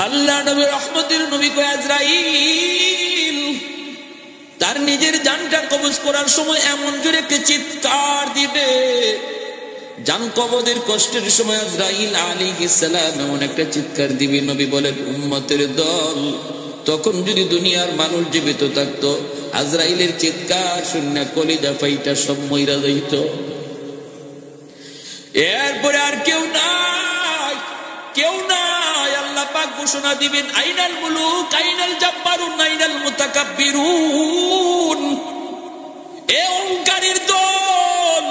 আল্লাহ নবী রহমতের নবী কয় আজরাইল তার নিজের জানটা কবজ করার সময় এমন জোরে একটা চিৎকার দিবে, জান কবজের কষ্টের সময় আজরাইল আলাইহিস সালাম এমন একটা চিৎকার দিবে, নবী বলেন উম্মতের দল তখন যদি দুনিয়ার মানুষ জীবিত থাকতো আজরাইলের চিৎকার শুনে কলিজা ফাইটা সব মইরা যাইত। এরপরে আর কেউ নাই, কেউ নাই। আল্লাহ পাক ঘোষণা দিবেন আইনাল মুলুক আইনাল জাব্বারুন আইনাল মুতাকাব্বিরুন। এ অহংকারীর দল,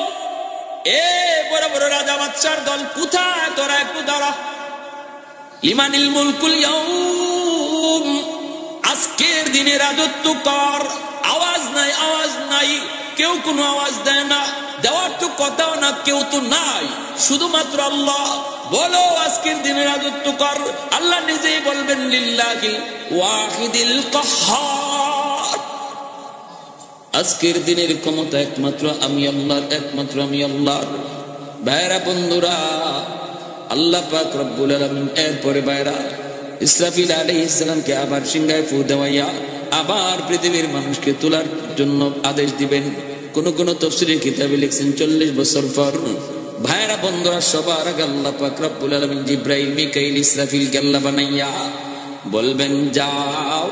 এ বড় বড় রাজা বাদশার দল, কোথায় তোরা? একটু দাঁড়া। লিমানিল মুলকুল ইয়াউম, আজকের দিনে রাজত্ব কর। আওয়াজ নাই, আওয়াজ নাই, কেউ কোনো আওয়াজ দেয় না, দেওয়ার তো কথাও না, কেউ তো নাই, শুধুমাত্র আল্লাহ। বলো আজকের দিনে রাজত্ব কর। আল্লাহ নিজেই বলবেন লিল্লাহিল ওয়াহিদিল কাহ্হার, আজকের দিনের ক্ষমতা একমাত্র আমি আল্লাহর, একমাত্র আমি আল্লাহর। ভাইরা বন্ধুরা, আল্লাহ পাক রব্বুল আলামিন এরপরে ভাইরা ইসরাফিল আলাইহিস সালামকে আবার সিংহায় ফু দেওয়াইয়া আবার পৃথিবীর মানুষকে তোলার জন্য আদেশ দিবেন। কোন কোন তাফসীরের কিতাবে লিখছেন 40 বছর পর। ভাইরা বন্ধুরা, সবার আগে আল্লাহ পাক রব্বুল আলামিন জিবরাইল মিকাইল ইসরাফিল আল্লাহ বানাইয়া বলবেন যাও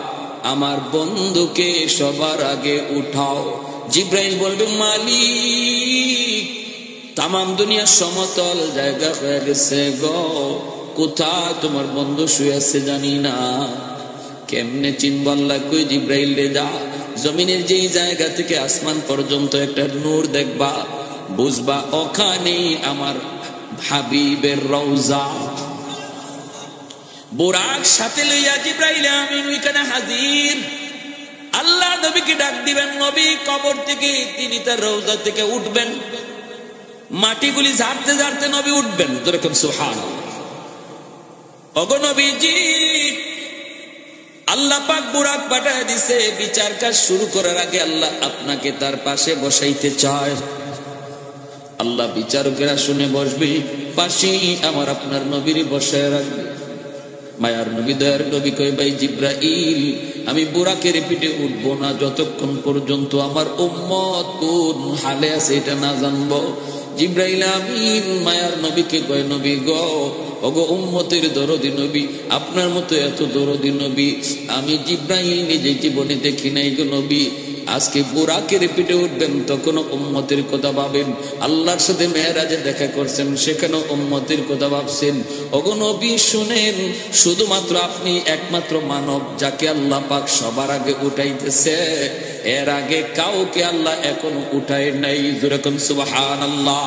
আমার বন্ধুকে সবার আগে উঠাও। জিবরাইল বলবেন মালিক তামাম দুনিয়া সমতল জায়গা হয়ে গেছে গো, কোথায় তোমার বন্ধু শুয়ে আছে জানি না, কেমনে চিনব? আল্লাহ কই জিবরাইল রে যা জমিনের যেই জায়গা থেকে আসমান পর্যন্ত একটা নূর দেখবা, বুঝবা ওখানে আমার হাবিবের রওজা। বুরাক সাথে লইয়া জিবরাইল আমিন ওইখানে হাজির। আল্লাহ নবীকে ডাক দিবেন, নবী কবর থেকে তিনি তার রওজা থেকে উঠবেন, মাটিগুলি ঝাড়তে ঝাড়তে নবী উঠবেন। যেরকম সুবহানাল্লাহ। ওগো নবীজি, আল্লাহ পাক বুরাক পাঠায় দিছে, বিচার কাজ শুরু করার আগে আল্লাহ আপনাকে তার পাশে বসাইতে চায়। আল্লাহ বিচারকেরা শুনে বসবে, পাশেই আমার আপনার নবীর বসায় রাখবে। মায়ার নবী দয়ার নবী কয় ভাই জিবরাইল আমি বুরাকের পিঠে উঠবো না যতক্ষণ পর্যন্ত আমার উম্মত কোন হালে আছে এটা না জানবো। জিবরাইল আমিন মায়ার নবীকে কয় নবী গো, ওগো উম্মতের দরদি নবী, আপনার মতো এত দরদি নবী আমি জিবরাইল নিজে জীবনে দেখি নাই গো নবী। আজকে বুরাকের পিঠে উঠবেন তখন উম্মতের কথা ভাবেন, আল্লাহর সাথে মেরাজে দেখা করছেন সেখানে উম্মতের কথা ভাবছেন। ওগো নবী শুনেন, শুধুমাত্র আপনি একমাত্র মানব যাকে আল্লাহ পাক সবার আগে উঠাইতেছে, এর আগে কাউকে আল্লাহ এখনো উঠায় নাই। যেরকম সুবহানাল্লাহ।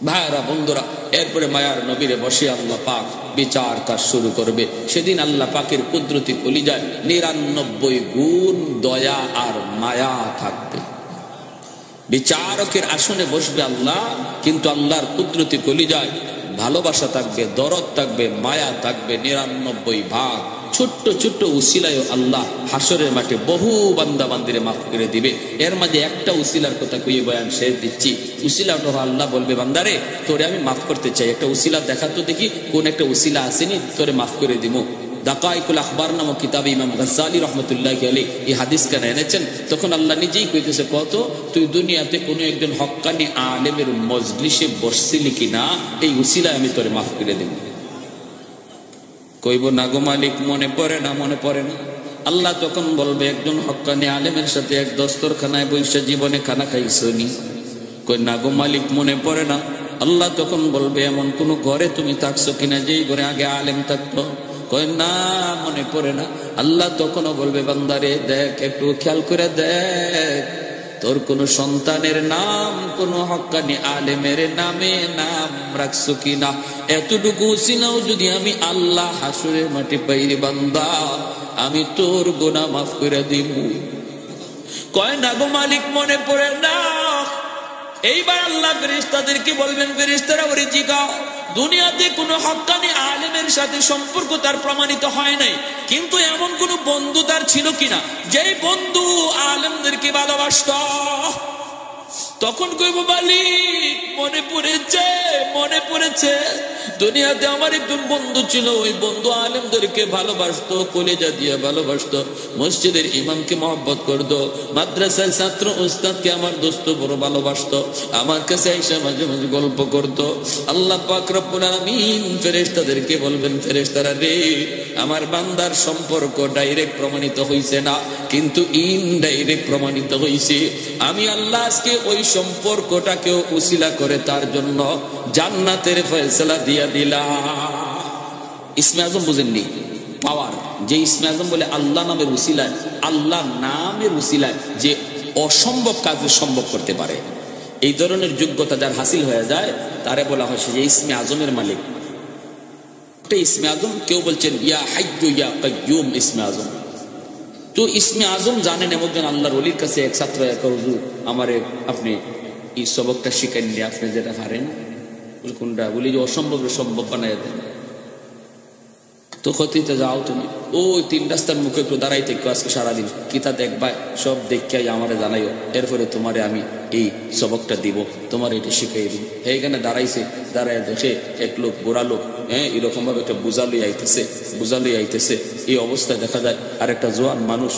ভাইরা বন্ধুরা, এরপরে মায়ার নবীরে বসে আল্লাহ পাক বিচার কাজ শুরু করবে। সেদিন আল্লাহ পাকের কুদরতি কলিজায় 99 গুণ দয়া আর মায়া থাকবে। বিচারকের আসনে বসবে আল্লাহ, কিন্তু আল্লাহর কুদরতি কলিজায় ভালোবাসা থাকবে, দরদ থাকবে, মায়া থাকবে 99 ভাগ। ছোট্ট ছোট্ট উসিলায় আল্লাহ হাসরের মাঠে বহু বান্দা বান্দিরে মাফ করে দিবে। এর মাঝে একটা উসিলার কথা কইয়ে বয়ান শেষ দিচ্ছি। উসিলাটা আল্লাহ বলবে বান্দারে তোরে আমি মাফ করতে চাই, একটা উসিলা দেখা তো দেখি কোন একটা উসিলা আসেনি, তোরে মাফ করে দিব। দাকাইকুল আখবার নামক কিতাবে ইমাম গাজ্জালী রাহমাতুল্লাহি আলাইহি এই হাদিস কেন এনেছেন, তখন আল্লাহ নিজেই কইতেছে কত তুই দুনিয়াতে কোন একজন হক্কানি আলেমের মজলিসে বসছিলি কিনা, এই উসিলায় আমি তোরে মাফ করে দেব। কইব না গো মালিক মনে পড়ে না, মনে পড়ে না। আল্লাহ তখন বলবে একজন হক্কানি আলেমের সাথে এক দস্তরখানায় বসে জীবনে খানা খাইছনি? কই না গো মালিক মনে পড়ে না। আল্লাহ তখন বলবে এমন কোন ঘরে তুমি থাকছো কিনা যেই ঘরে আগে আলেম থাকতো? কই না মনে পড়ে না। আল্লাহ তখনও বলবে বান্দারে দেখ, একটু খেয়াল করে দেখ তোর কোন সন্তানের নাম কোন হক্কানি আলেমের নামে নাম রাখছো কিনা। এতটুকু উসিলাও যদি আমি আল্লাহ হাসরের মাটি পাইরে বান্দা, আমি তোর গুনাহ মাফ করে দিব। কয় না গো মালিক মনে পড়ে না। এইবার আল্লাহ ফেরেশতাদেরকে বলবেন, ফেরেশতারা ওরে জিগাও দুনিয়াতে কোন হক্কানি আলেমের সাথে সম্পর্ক তার প্রমাণিত হয় নাই, কিন্তু এমন কোন বন্ধু তার ছিল কিনা যেই বন্ধু আলেমদেরকে ভালোবাসত। তখন কইব মালিক মনে পড়েছে, মনে পড়েছে। দুনিয়াতে আমার একজন বন্ধু ছিল, ওই বন্ধু আলেমদেরকে ভালোবাসতো, কলেজা দিয়ে ভালোবাসতো, মসজিদের ইমামকে মহব্বত করতো, মাদ্রাসার ছাত্র উস্তাদকে আমার দোস্ত বড় ভালোবাসতো, আমার কাছে এসে মাঝে মাঝে গল্প করতো। আল্লাহ পাক রব্বুল আলামিন ফেরেশতাদেরকে বলবেন, ফেরেশতারা রে, আমার বান্দার সম্পর্ক ডাইরেক্ট প্রমাণিত হইছে না, কিন্তু ইনডাইরেক্ট প্রমাণিত হইছে। আমি আল্লাহ আজকে ওই সম্পর্কটাকেও উসিলা করে তার জন্য জান্নাতের ফয়সালা দিয়া দিলাম। ইসমে আজম বুঝেননি? পাওয়ার, যে ইসমে আজম বলে আল্লাহ নামের উসিলায়, আল্লাহ নামের উসিলায় যে অসম্ভব কাজ সম্ভব করতে পারে, এই ধরনের যোগ্যতা যার হাসিল হয়ে যায় তারে বলা হয় সে যে ইসমে আজমের মালিক। ইসমে আজম, কেউ বলছেন ইয়া হাইয়্যু ইয়া কাইয়্যুম ইসমে আজম। তো ইসমে আজম জানেন এমন আল্লাহর ওলির কাছে এক ছাত্র এক হুজুর আমারে আপনি এই সবকটা শিখাই নিয়ে আপনি যেটা পারেন কোনটা, বলি যে অসম্ভবের সম্ভব বানাই দেন। তো ক্ষতিতে যাও তুমি ওই 3 রাস্তার মুখে একটু দাঁড়াই থেকে আজকে সারাদিন কিতা দেখবা, সব দেখে আমারে জানাইও, এরপরে তোমারে আমি এই সবকটা দিব, তোমার এটা শিখাই দিব। এইখানে দাঁড়াইছে, দাঁড়ায় দেখে এক লোক বুড়া লোক, এরকম ভাবে একটা বুঝালই আইতেছে। এই অবস্থায় দেখা যায় আর একটা জোয়ান মানুষ,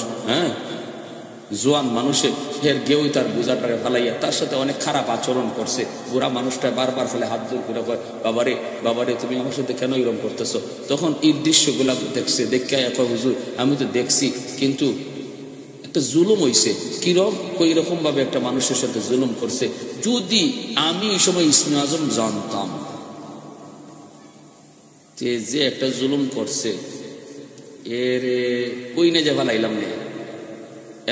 জোয়ান মানুষের ফের গেউই তার বোঝাটাকে ফালাইয়া তার সাথে অনেক খারাপ আচরণ করছে। বুড়া মানুষটা বারবার ফেলে হাত জোর করে কয়, বাবারে তুমি আমার সাথে কেন এরকম করতেছো? তখন এই দৃশ্যগুলা দেখছে, দেখে কয় হুজুর আমি তো দেখছি, কিন্তু একটা জুলুম হইছে। কিরকম? কইরকম ভাবে একটা মানুষের সাথে জুলুম করছে। যদি আমি এই সময় ইসমে আজম জানতাম যে একটা জুলুম করছে, এর কই না যে ফালাইলাম না।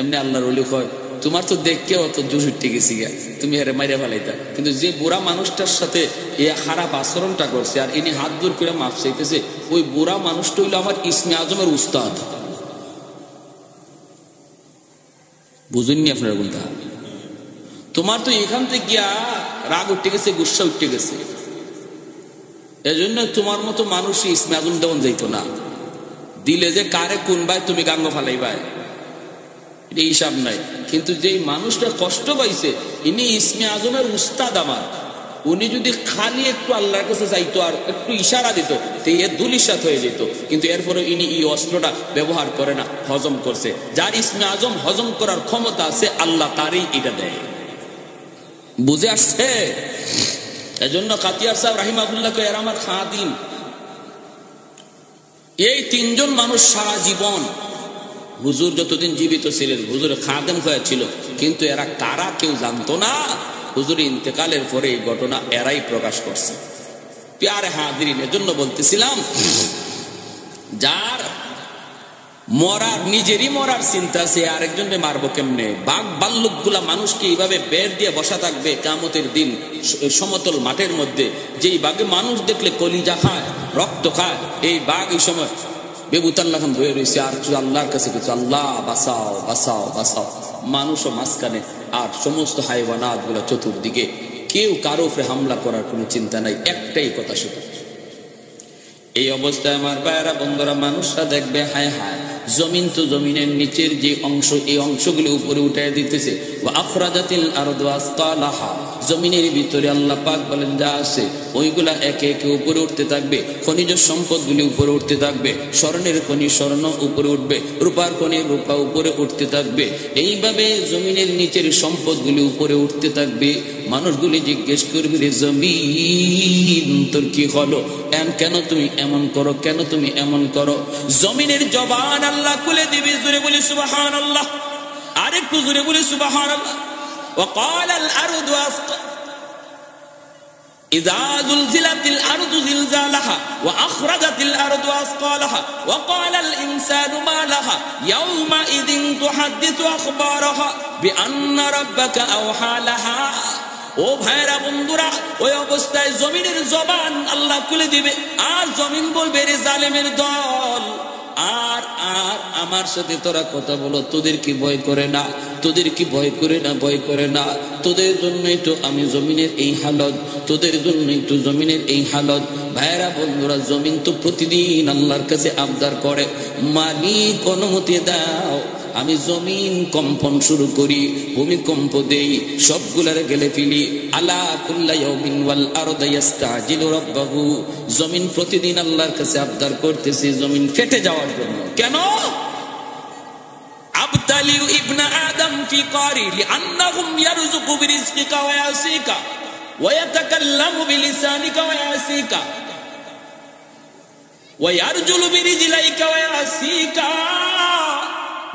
এমনি আল্লাহর ওলি কয় তোমার তো দেখকে অত জুস উঠে গেছি গা, তুমি এর মাইরে ফেলাইতা। কিন্তু যে বুড়া মানুষটার সাথে এ খারাপ আচরণটা করছে আর ইনি হাত জোর করে মাফ চাইতেছে, ওই বুড়া মানুষটা হইলো আমার ইসমে আজমের উস্তাদ। বুঝুননি আপনারা কোনটা? তোমার তো এখান থেকে গিয়া রাগ উঠে গেছে, গুসা উঠে গেছে, এজন্য তোমার মতো মানুষই ইসমে আজম দেওয়ান যাইতো না। দিলে যে কারে কোন ভাই তুমি গাঙ্গ ফালাইবাই এটা হিসাব নাই। কিন্তু যেই মানুষটা কষ্ট পাইছে ইনি ইসমে আজমের উস্তাদ আমার, উনি যদি খালি একটু আল্লাহর কাছে যাইতো আর একটু ইশারা দিত তো এ দুলিশাত হয়ে যেত। কিন্তু এরপরে ইনি এই অস্ত্রটা ব্যবহার করে না, হজম করছে। যার ইসমে আজম হজম করার ক্ষমতা আছে আল্লাহ তারই এটা দেয়। বুঝে আসছে? এজন্য কাতিয়ার সাহেব রাহিমাহুল্লাহকে এর আমার খাদিম। এই 3 জন মানুষ সারা জীবন হুজুর যতদিন জীবিত ছিলেন হুজুরের খাদেম হয়েছিল, কিন্তু এরা কারা কেউ জানতো না। হুজুরের ইন্তেকালের পরে এই ঘটনা এরাই প্রকাশ করছে। প্যারে হাজিরিন, এজন্য বলতেছিলাম যার মরার নিজেরই মরার চিন্তা আছে, আরেকজনকে মারবো কেমনে? বাঘ ভাল্লুক গুলা মানুষকে এইভাবে বের দিয়ে বসা থাকবে কিয়ামতের দিন সমতল মাঠের মধ্যে। যেই বাঘে মানুষ দেখলে কলিজা খায়, রক্ত খায়, এই বাঘ এই সময় বেবুতাল্লাহ খান বয়ে রয়েছে আর আল্লাহর কাছে কিছু, আল্লাহ বাঁচাও বাঁচাও বাঁচাও। মানুষও মাঝখানে আর সমস্ত হাইওয়ানাত গুলা চতুর্দিকে, কেউ কারো উপরে হামলা করার কোনো চিন্তা নাই, একটাই কথা শুধু। এই অবস্থায় আমার ভাইয়েরা বন্ধুরা মানুষরা দেখবে হায় হায় জমিন তো জমিনের নিচের যে অংশ, এই অংশগুলি উপরে উঠে দিতেছে। আখরাজাতিল আরদু আসকালাহা, জমিনের ভিতরে আল্লাহ পাক বলেন যা আছে ওইগুলা একে একে উপরে উঠতে থাকবে। খনিজ সম্পদগুলি উপরে উঠতে থাকবে, স্বর্ণের খনি স্বর্ণ উপরে উঠবে, রূপার খনি রূপা উপরে উঠতে থাকবে। এইভাবে জমিনের নিচের সম্পদগুলি উপরে উঠতে থাকবে। মানুষগুলি জিজ্ঞেস করবে রে জমিন তোর কি হলো, কেন তুমি এমন করো, কেন তুমি এমন করো? জমিনের জবান আল্লাহ খুলে দিবে। জোরে বলি সুবহানাল্লাহ, আরেকটু জোরে বলি সুবহানাল্লাহ। وقال الارض اذا زلزلت الارض زلزالها واخرجت الارض اثقالها وقال الانسان ما لها يومئذ تحدث اخبارها بان ربك اوحى لها। ও ভাইরা বন্ধুরা, ওই অবস্থায় জমিনের জবান আল্লাহ খুলে দিবে আর জমিন বলবে রে জালেমের দল, আর আর আমার সাথে তোরা কথা বলো, তোদের কি ভয় করে না? তোদের কি ভয় করে না? ভয় করে না? তোদের জন্যই তো আমি জমিনের এই হালত, তোদের জন্যই তো জমিনের এই হালত। ভাইরা বন্ধুরা, জমিন তো প্রতিদিন আল্লাহর কাছে আবদার করে, মালিক অনুমতি দাও আমি জমিন কম্পন শুরু করি, ভূমিকম্প দেই, সবগুলার গেলে ফেলি। আলা কুল্লা ইয়াউমিন ওয়াল আরদু ইস্তাজিলু রাব্বাহু, জমিন প্রতিদিন আল্লাহর কাছে আবদার করতেছে জমিন ফেটে যাওয়ার জন্য। কেন? আবতালিউ ইবনা আদম ফি কারি লিআন্নাহুম ইয়ারযুকু বিরিজকিকা ওয়া ইয়াসিকা ওয়া ইয়াতাকাল্লামু বিলিসানিকা ওয়া ইয়াসিকা ওয়া ইয়ারজুলু বিরিজলাইকা ওয়া ইয়াসিকা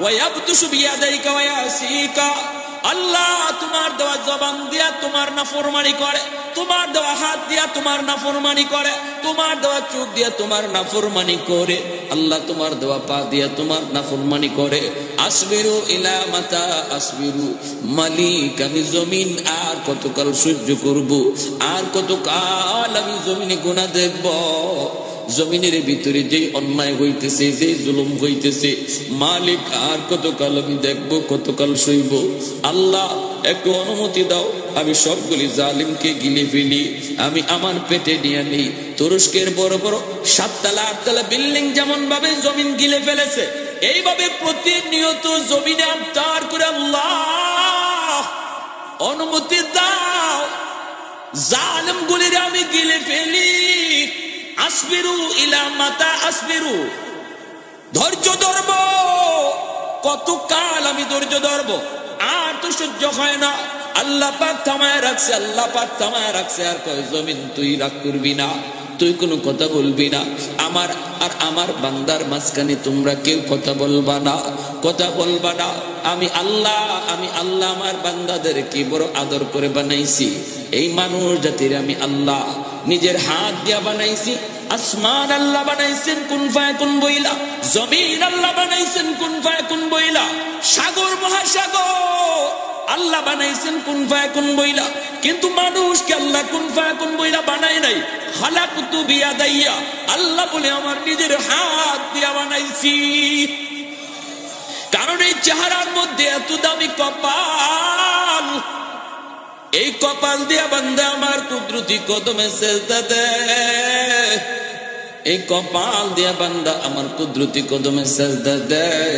ওয়া ইয়াবতুশু বিয়াদাইকা ওয়া ইয়াসিকা। আল্লাহ তোমার দেওয়া জবান দিয়া তোমার নাফরমানি করে, তোমার দেওয়া হাত দিয়া তোমার নাফরমানি করে, তোমার দেওয়া চোখ দিয়া তোমার নাফরমানি করে, আল্লাহ তোমার দেওয়া পা দিয়া তোমার নাফরমানি করে। আসবিরু ইলা মাতা আসবিরু, মালিক আমি জমিন আর কতকাল সহ্য করব, আর কতকাল আমি জমিনে গুনাহ দেখব। জমিনের ভিতরে যে অন্যায় হইতেছে, যে জুলুম হইতেছে, মালিক আর কতকাল আমি দেখব, কতকাল সইব। আল্লাহ একটু অনুমতি দাও, আমি সবগুলি জালিমকে গিলে ফেলি, আমি আমার পেটে নিয়ে নিই। তুরস্কের বড় বড় 7 তলা 8 তলা বিল্ডিং যেমন ভাবে জমিন গিলে ফেলেছে, এইভাবে প্রতিনিয়ত জমিনে আবদার করে আল্লাহ অনুমতি দাও, জালিমগুলির আমি গিলে ফেলি। আসবিরু ইলা মাতা আসবিরু, ধৈর্য ধরব, কতকাল আমি ধৈর্য ধরব, আর তো সহ্য হয় না। আল্লাহ পাক থামায় রাখছে, আল্লাহ পাক থামায় রাখছে, আর কয় জমিন তুই রাগ করবি না, তুই কোনো কথা বলবি না, আমার আর আমার বান্দার মাঝখানে তোমরা কেউ কথা বলবা না, কথা বলবা না। আমি আল্লাহ আমার বান্দাদের কি বড় আদর করে বানাইছি। এই মানুষ জাতির আমি আল্লাহ নিজের হাত দিয়া বানাইছি। আসমান আল্লাহ বানাইছেন কুন ফায়াকুন বইলা, জমিন আল্লাহ বানাইছেন কুন ফায়াকুন বইলা, সাগর মহাসাগর আল্লাহ বানাইছেন কুন ফায়াকুন বইলা। কিন্তু মানুষকে আল্লাহ কুন ফায়াকুন বইলা বানায় নাই। খালাকতু বিয়াদাইয়া, আল্লাহ বলে আমার নিজের হাত দিয়া বানাইছি। কারণ এই চেহারার মধ্যে এত দামি কপাল, এই কপাল দিয়া বান্দা আমার কুদরতি কদমে সেজদা দেয়, এই কপাল দিয়া বান্দা আমার কুদরতি কদমে সেজদা দেয়।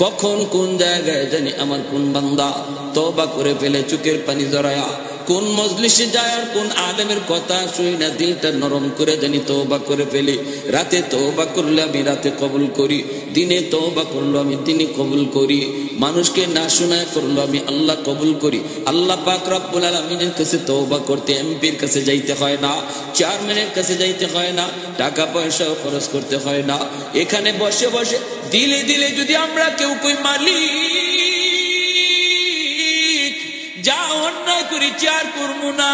কখন কোন জায়গায় জানি আমার কোন বান্দা তওবা করে ফেলে চোখের পানি জড়ায়া, কোন মজলিসে যায় আর কোন আলেমের কথা শুই না দিলটা নরম করে জানি তওবা করে ফেলি। রাতে তওবা করলে আমি রাতে কবুল করি, দিনে তওবা করলো আমি দিনে কবুল করি, মানুষকে না শোনায় করলো আমি আল্লাহ কবুল করি। আল্লাহ পাক রব্বুল আলামিনের কাছে তওবা করতে এমপির কাছে যাইতে হয় না, চেয়ারম্যানের কাছে যাইতে হয় না, টাকা পয়সাও খরচ করতে হয় না। এখানে বসে বসে দিলে দিলে যদি আমরা কেউ কই মালিক যা অন্যায় করেছি আর করবো না,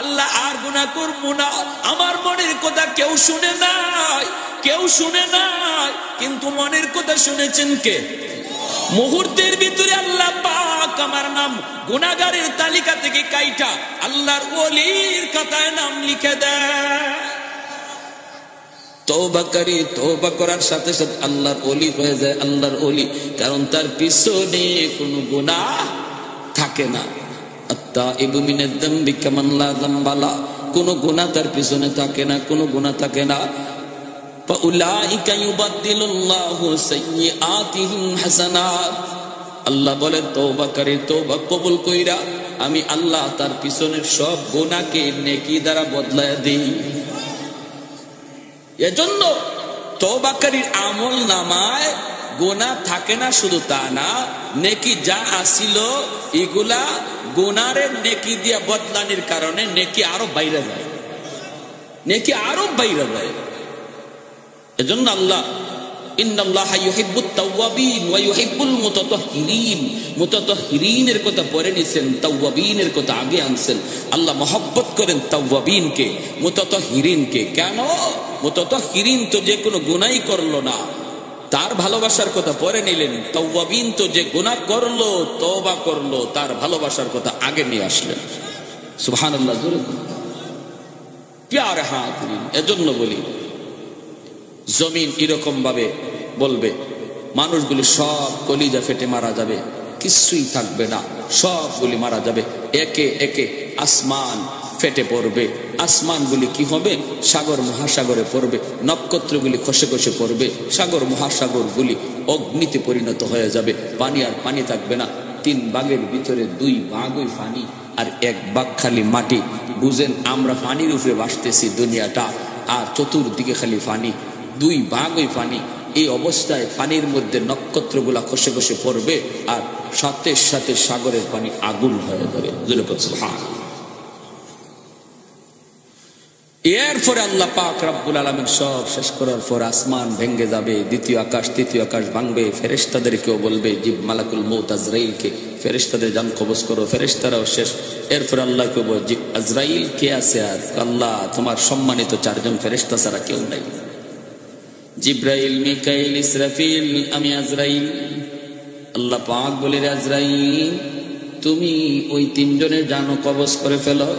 আল্লাহ আর গুনাহ করবো না, আমার মনের কথা কেউ শুনে নাই, কেউ শুনে নাই, কিন্তু মনের কথা শুনেছেন কে? মুহূর্তের ভিতরে আল্লাহ পাক আমার নাম গুনাহগারের তালিকা থেকে কাইটা আল্লাহর ওলির খাতায় নাম লিখে দেয়। তওবাকারী তওবা করার সাথে সাথে আল্লাহর ওলি হয়ে যায়, আল্লাহর ওলি, কারণ তার পিছনে কোনো গুনাহ থাকে না। আত্তাইবু মিনাজ যামবি কামান লা যামবা লা, কোনো গুনাহ তার পিছনে থাকে না, কোনো গুনাহ থাকে না। ফাউলাইকা ইউবাদদিলুল্লাহু সাইয়্যাতিহিম হাসানাত, আল্লাহ বলে তওবাকারী তওবা কবুল কইরা আমি আল্লাহ তার পিছনের সব গুনাহকে নেকি দ্বারা বদলায় দেই। এজন্য তওবাকারীর আমল নামায় গুনাহ থাকে না, শুধু তা না, নেকি যা আসিল এগুলা গুনাহের নেকি দিয়া বদলানির কারণে নেকি আরো বাইরে যায়, নেকি আরো বাইরে যায়। এজন্য আল্লাহ ইন্নাল্লাহা ইউহিব্বুত তাওয়াবিন ওয়া ইউহিব্বুল মুতাতাহহিরিন, মুতাতাহহিরিনের কথা পরে নিছেন, তাওয়াবিনের কথা আগে আনছেন। আল্লাহ মহব্বত করেন তাওয়াবিনকে, মুতাতাহহিরিনকে। কেন? মুতাতাহহিরিন তো যে কোনো গুনাহই করলো না, তার ভালোবাসার কথা পরে নিলেন। তাওয়াবিন তো যে গুনাহ করলো, তওবা করলো, তার ভালোবাসার কথা আগে নিয়ে আসলেন। সুবহানাল্লাহ। প্যারে হাজিরিন, এজন্য বলি জমিন এরকম ভাবে বলবে, মানুষগুলি সব কলিজা ফেটে মারা যাবে, কিছুই থাকবে না, সবগুলি মারা যাবে। একে একে আসমান ফেটে পড়বে, আসমানগুলি কি হবে, সাগর মহাসাগরে পড়বে, নক্ষত্রগুলি খসে খসে পড়বে, সাগর মহাসাগরগুলি অগ্নিতে পরিণত হয়ে যাবে, পানি আর পানি থাকবে না। 3 ভাগের ভিতরে 2 ভাগই পানি আর 1 ভাগ খালি মাটি। বুঝেন, আমরা পানির উপরে ভাসতেছি দুনিয়াটা, আর চতুর্দিকে খালি পানি, 2 ভাগই পানি। এই অবস্থায় পানির মধ্যে নক্ষত্রগুলা খসে খসে পড়বে, আর সাথে সাথে সাগরের পানি আগুন হয়ে যাবে। এরপরে আল্লাহ পাক রব্বুল আলামিন সব শেষ করার পর আসমান ভেঙে যাবে, দ্বিতীয় আকাশ তৃতীয় আকাশ ভাঙবে, ফেরেশতাদেরকেও বলবে, জিব মালাকুল মউত আজরাইলকে, ফেরেশতাদের জান কবজ করো, ফেরেশতারাও শেষ। এরপর আল্লাহকে বলবে, জি আজরাইল কে আছে? আর আল্লাহ তোমার সম্মানিত 4 জন ফেরেশতা ছাড়া কেউ নাই, জিব্রাইল, মিকাইল, ইসরাফিল, আমি আজরাইল। আল্লাহ পাক বলে, আজরাইল তুমি ওই 3 জনের জানও কবজ করে ফেলো।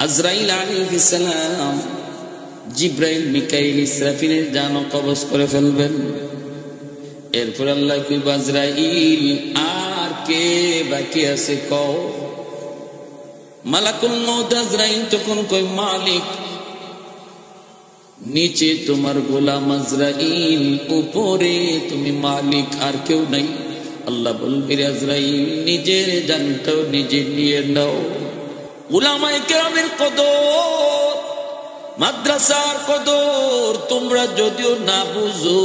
আজরাইল আলাইহিস সালাম জিব্রাইল, মিকাইল, ইসরাফিলের জানও কবজ করে ফেলবেন। এরপর আল্লাহ কইব, আজরাইল আর কে বাকি আছে কও। মালাকুল মউত আজরাইল তখন কই, মালিক নিচে তোমার গোলাম আজরাইল, উপরে তুমি মালিক, আর কেউ নাই। আল্লাহ বলবে, আজরাইল নিজের জানটাও নিজে নিয়ে নাও। উলামায়ে কেরামের কদর, মাদ্রাসার কদর তোমরা যদিও না বুঝো,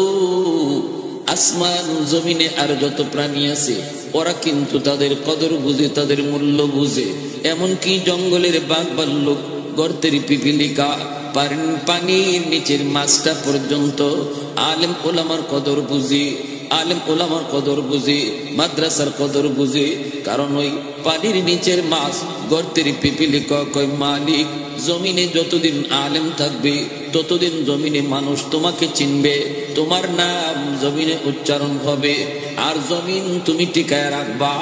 আসমান জমিনে আর যত প্রাণী আছে ওরা কিন্তু তাদের কদর বুঝে, তাদের মূল্য বুঝে। এমনকি জঙ্গলের বাঘ ভাল্লুক, গর্তের পিপিলিকা, পানির নিচের মাছটা পর্যন্ত আলেম ওলামার কদর বুঝে, আলেম ওলামার কদর বুঝে, মাদ্রাসার কদর বুঝে। কারণ ওই পানির নিচের মাছ, গর্তের পিপিলিকা কয়, মালিক জমিনে যতদিন আলেম থাকবে ততদিন জমিনে মানুষ তোমাকে চিনবে, তোমার নাম জমিনে উচ্চারণ হবে, আর জমিন তুমি টিকায় রাখবা।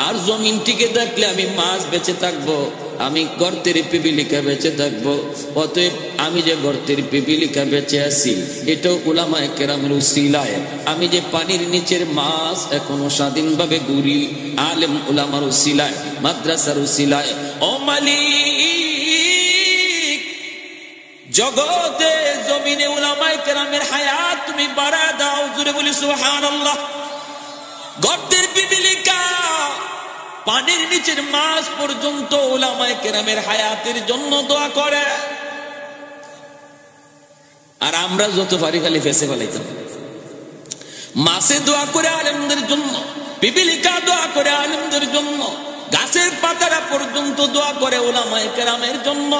আর জমিন টিকে থাকলে আমি মাছ বেঁচে থাকবো, আমি গর্তের পিপিলিকা বেঁচে থাকবো। অতএব আমি যে গর্তের পিপিলিকা বেঁচে আছি এটাও উলামায়ে কেরামের উসিলায়। আমি যে পানির নিচের মাছ এখনো স্বাধীনভাবে ঘুরি, আলেম উলামার উসিলায়, মাদ্রাসার উসিলায়। ও মালিক, জগতে জমিনে উলামায়ে কেরামের হায়াত তুমি বাড়ায় দাও। জুড়ে বলি সুবহানাল্লাহ। গর্তের পিপিলিকা, পানির নিচের মাছ পর্যন্ত উলামায়ে কেরামের হায়াতের জন্য দোয়া করে। আর আমরা যত পারি খালি ফেসে ফেলাইতাম। মাছে দোয়া করে আলেমদের জন্য, পিপিলিকা দোয়া করে আলেমদের জন্য, গাছের পাতারা পর্যন্ত দোয়া করে উলামায়ে কেরামের জন্য।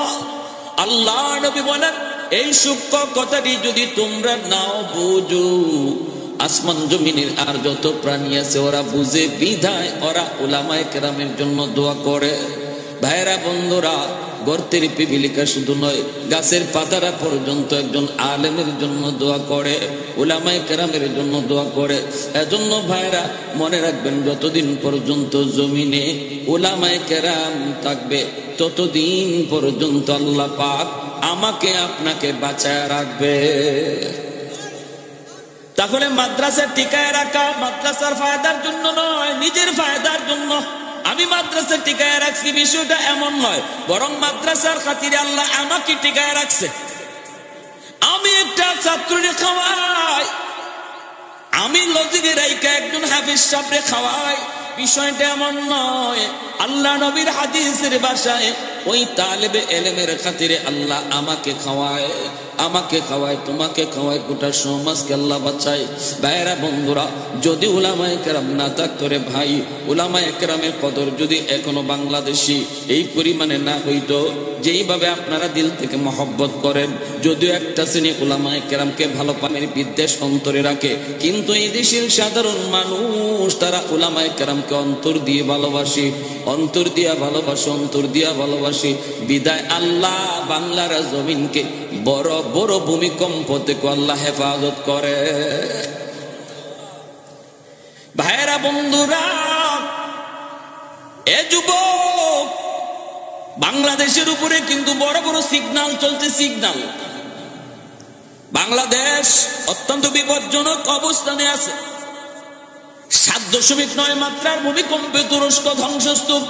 আল্লাহ নবী বলেন, এই সূক্ষ্ম কথাটি যদি তোমরা নাও বুঝো, আসমান জমিনের আর যত প্রাণী আছে ওরা বুঝে, বিধায় ওরা উলামায়ে কেরামের জন্য দোয়া করে। ভাইরা বন্ধুরা, গর্তের পিপিলিকা শুধু নয়, গাছের পাতারা পর্যন্ত একজন আলেমের জন্য দোয়া করে, উলামায়ে কেরামের জন্য দোয়া করে। এজন্য ভাইরা মনে রাখবেন, যতদিন পর্যন্ত জমিনে উলামায়ে কেরাম থাকবে ততদিন পর্যন্ত আল্লাহ পাক আমাকে আপনাকে বাঁচায় রাখবে। তাহলে মাদ্রাসা টিকায় রাখা মাদ্রাসার ফায়দার জন্য নয়, নিজের ফায়দার জন্য। আমি মাদ্রাসা টিকায় রাখছি বিষয়টা এমন নয়, বরং মাদ্রাসার খাতিরে আল্লাহ আমাকে টিকায় রাখছে। আমি একটা ছাত্রকে খাওয়াই, আমি লজিকে রাইকা একজন হাফেজ সাহেবরে খাওয়াই, বিষয়টা এমন নয়। আল্লাহ নবীর হাদিসের ভাষায় ওই তালেবে এলেমের খাতিরে আল্লাহ আমাকে খাওয়ায়, আমাকে খাওয়ায়, তোমাকে খাওয়ায়, গোটা সমাজকে আল্লাহ বাঁচায়। ভাইরা বন্ধুরা, যদি উলামায়ে কেরাম না থাকতো রে ভাই, উলামায়ে কেরামের কদর যদি এখনো বাংলাদেশি এই পরিমাণে না হইতো, যেইভাবে আপনারা দিল থেকে মহব্বত করেন, যদিও একটা শ্রেণী উলামায়ে কেরামকে ভালো পানের বিদ্বেষ অন্তরে রাখে, কিন্তু এই দেশের সাধারণ মানুষ তারা উলামায়ে কেরামকে অন্তর দিয়ে ভালোবাসে, অন্তর দিয়া ভালোবাসে, অন্তর দিয়া ভালোবাসে। বিদায় আল্লাহ বাংলার জমিনকে বড় বড় ভূমিকম্প থেকে আল্লাহ হেফাজত করে। ভাইরা বন্ধুরা, এ যুবক, বাংলাদেশের উপরে কিন্তু বড় বড় সিগন্যাল চলছে, সিগন্যাল। বাংলাদেশ অত্যন্ত বিপজ্জনক অবস্থানে আছে। 7.9 মাত্রার ভূমিকম্পে তুরস্ক ধ্বংসস্তূপ।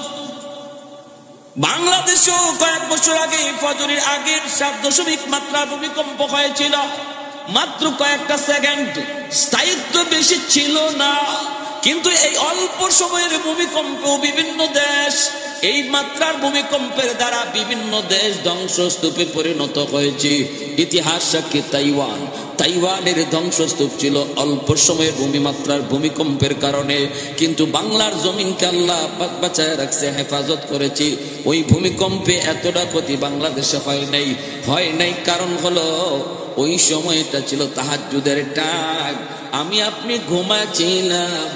বাংলাদেশেও কয়েক বছর আগে ফজরের আগের 7.0 মাত্রার ভূমিকম্প হয়েছিল, মাত্র কয়েকটা সেকেন্ড, স্থায়িত্ব বেশি ছিল না। কিন্তু এই অল্প সময়ের ভূমিকম্পেও বিভিন্ন দেশ, এই মাত্রার ভূমিকম্পের দ্বারা বিভিন্ন দেশ ধ্বংসস্তূপে পরিণত হয়েছে। ইতিহাস সাক্ষী তাইওয়ানের ধ্বংসস্তূপ ছিল অল্প সময়ের ভূমিমাত্রার ভূমিকম্পের কারণে, কিন্তু বাংলার জমিনকে আল্লাহ বাঁচায় রাখছে, হেফাজত করেছে। ওই ভূমিকম্পে এতটা ক্ষতি বাংলাদেশে হয় নাই। কারণ হলো ওই সময়টা ছিল তাহাজ্জুদের টাইম, আমি আপনি ঘুমাচ্ছিলাম,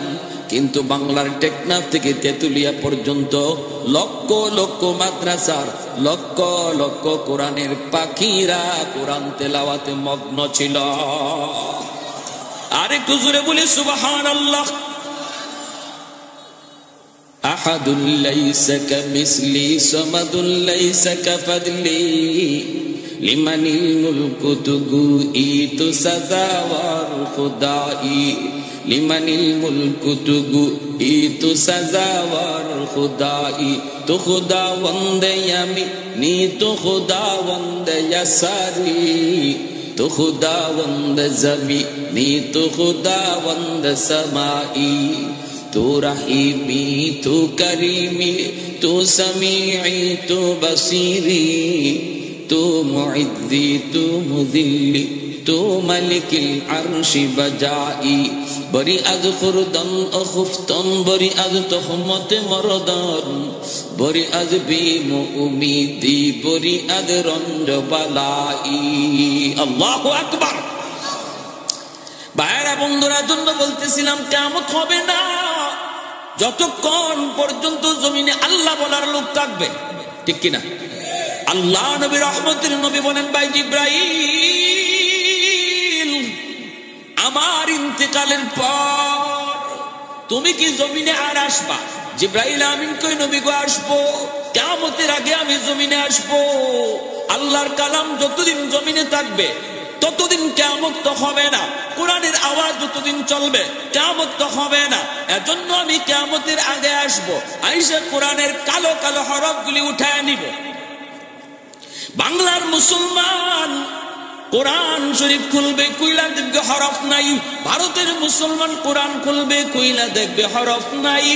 কিন্তু বাংলার টেকনাফ থেকে তেতুলিয়া পর্যন্ত লক্ষ লক্ষ মাদ্রাসার লক্ষ লক্ষ কোরআনের পাখিরা কোরআন তেলাওয়াতে মগ্ন ছিল। আরেকটু জোরে বলি সুবহানাল্লাহ। আহাদুল লাইসা কামিসলি সামাদুল লাইসা কাফাদলি লিমানিল মুলকু তুগুইতু সাজাওয়ার খুদাই লিমানিল মুলকু তুগুইতু সাজাওয়ার খুদাই তো খুদাওয়ান্দে ইয়ামিনি তো খুদাওয়ান্দে ইয়াসারি তো খুদাওয়ান্দে জমিনি তো খুদাওয়ান্দে সামাই তো রাহিমি তো করিমি তো সামিঈ তো বসীরি تو معذی تو مذلی تو ملک العرش بجائی بری از خردن اخفتن بری از تخمت مردن بری از بیم امیدی بری از رنج بلائی আল্লাহু আকবার। ভাইরা বন্ধুরা, জন্য বলতেছিলাম কিয়ামত হবে না যতক্ষণ পর্যন্ত জমিনে আল্লাহ বলার লোক থাকবে, ঠিক কিনা? আল্লাহ নবী রহমতের নবী বলেন, ভাই জিব্রাইল, আমার ইন্তেকালের পর তুমি কি জমিনে আর আসবা? জিব্রাইল আমিন কই, নবী গো আসবো, কিয়ামতের আগে আমি জমিনে আসবো। আল্লাহর কালাম যতদিন জমিনে থাকবে ততদিন কিয়ামত তো হবে না, কোরআনের আওয়াজ যতদিন চলবে কিয়ামত তো হবে না। এজন্য আমি কিয়ামতের আগে আসবো, আইসা কোরআনের কালো কালো হরফগুলি উঠায় নিব। বাংলার মুসলমান কোরআন শরীফ খুলবে, কইলা দেখবে হরফ নাই। ভারতের মুসলমান কোরআন খুলবে, কইলা দেখবে হরফ নাই,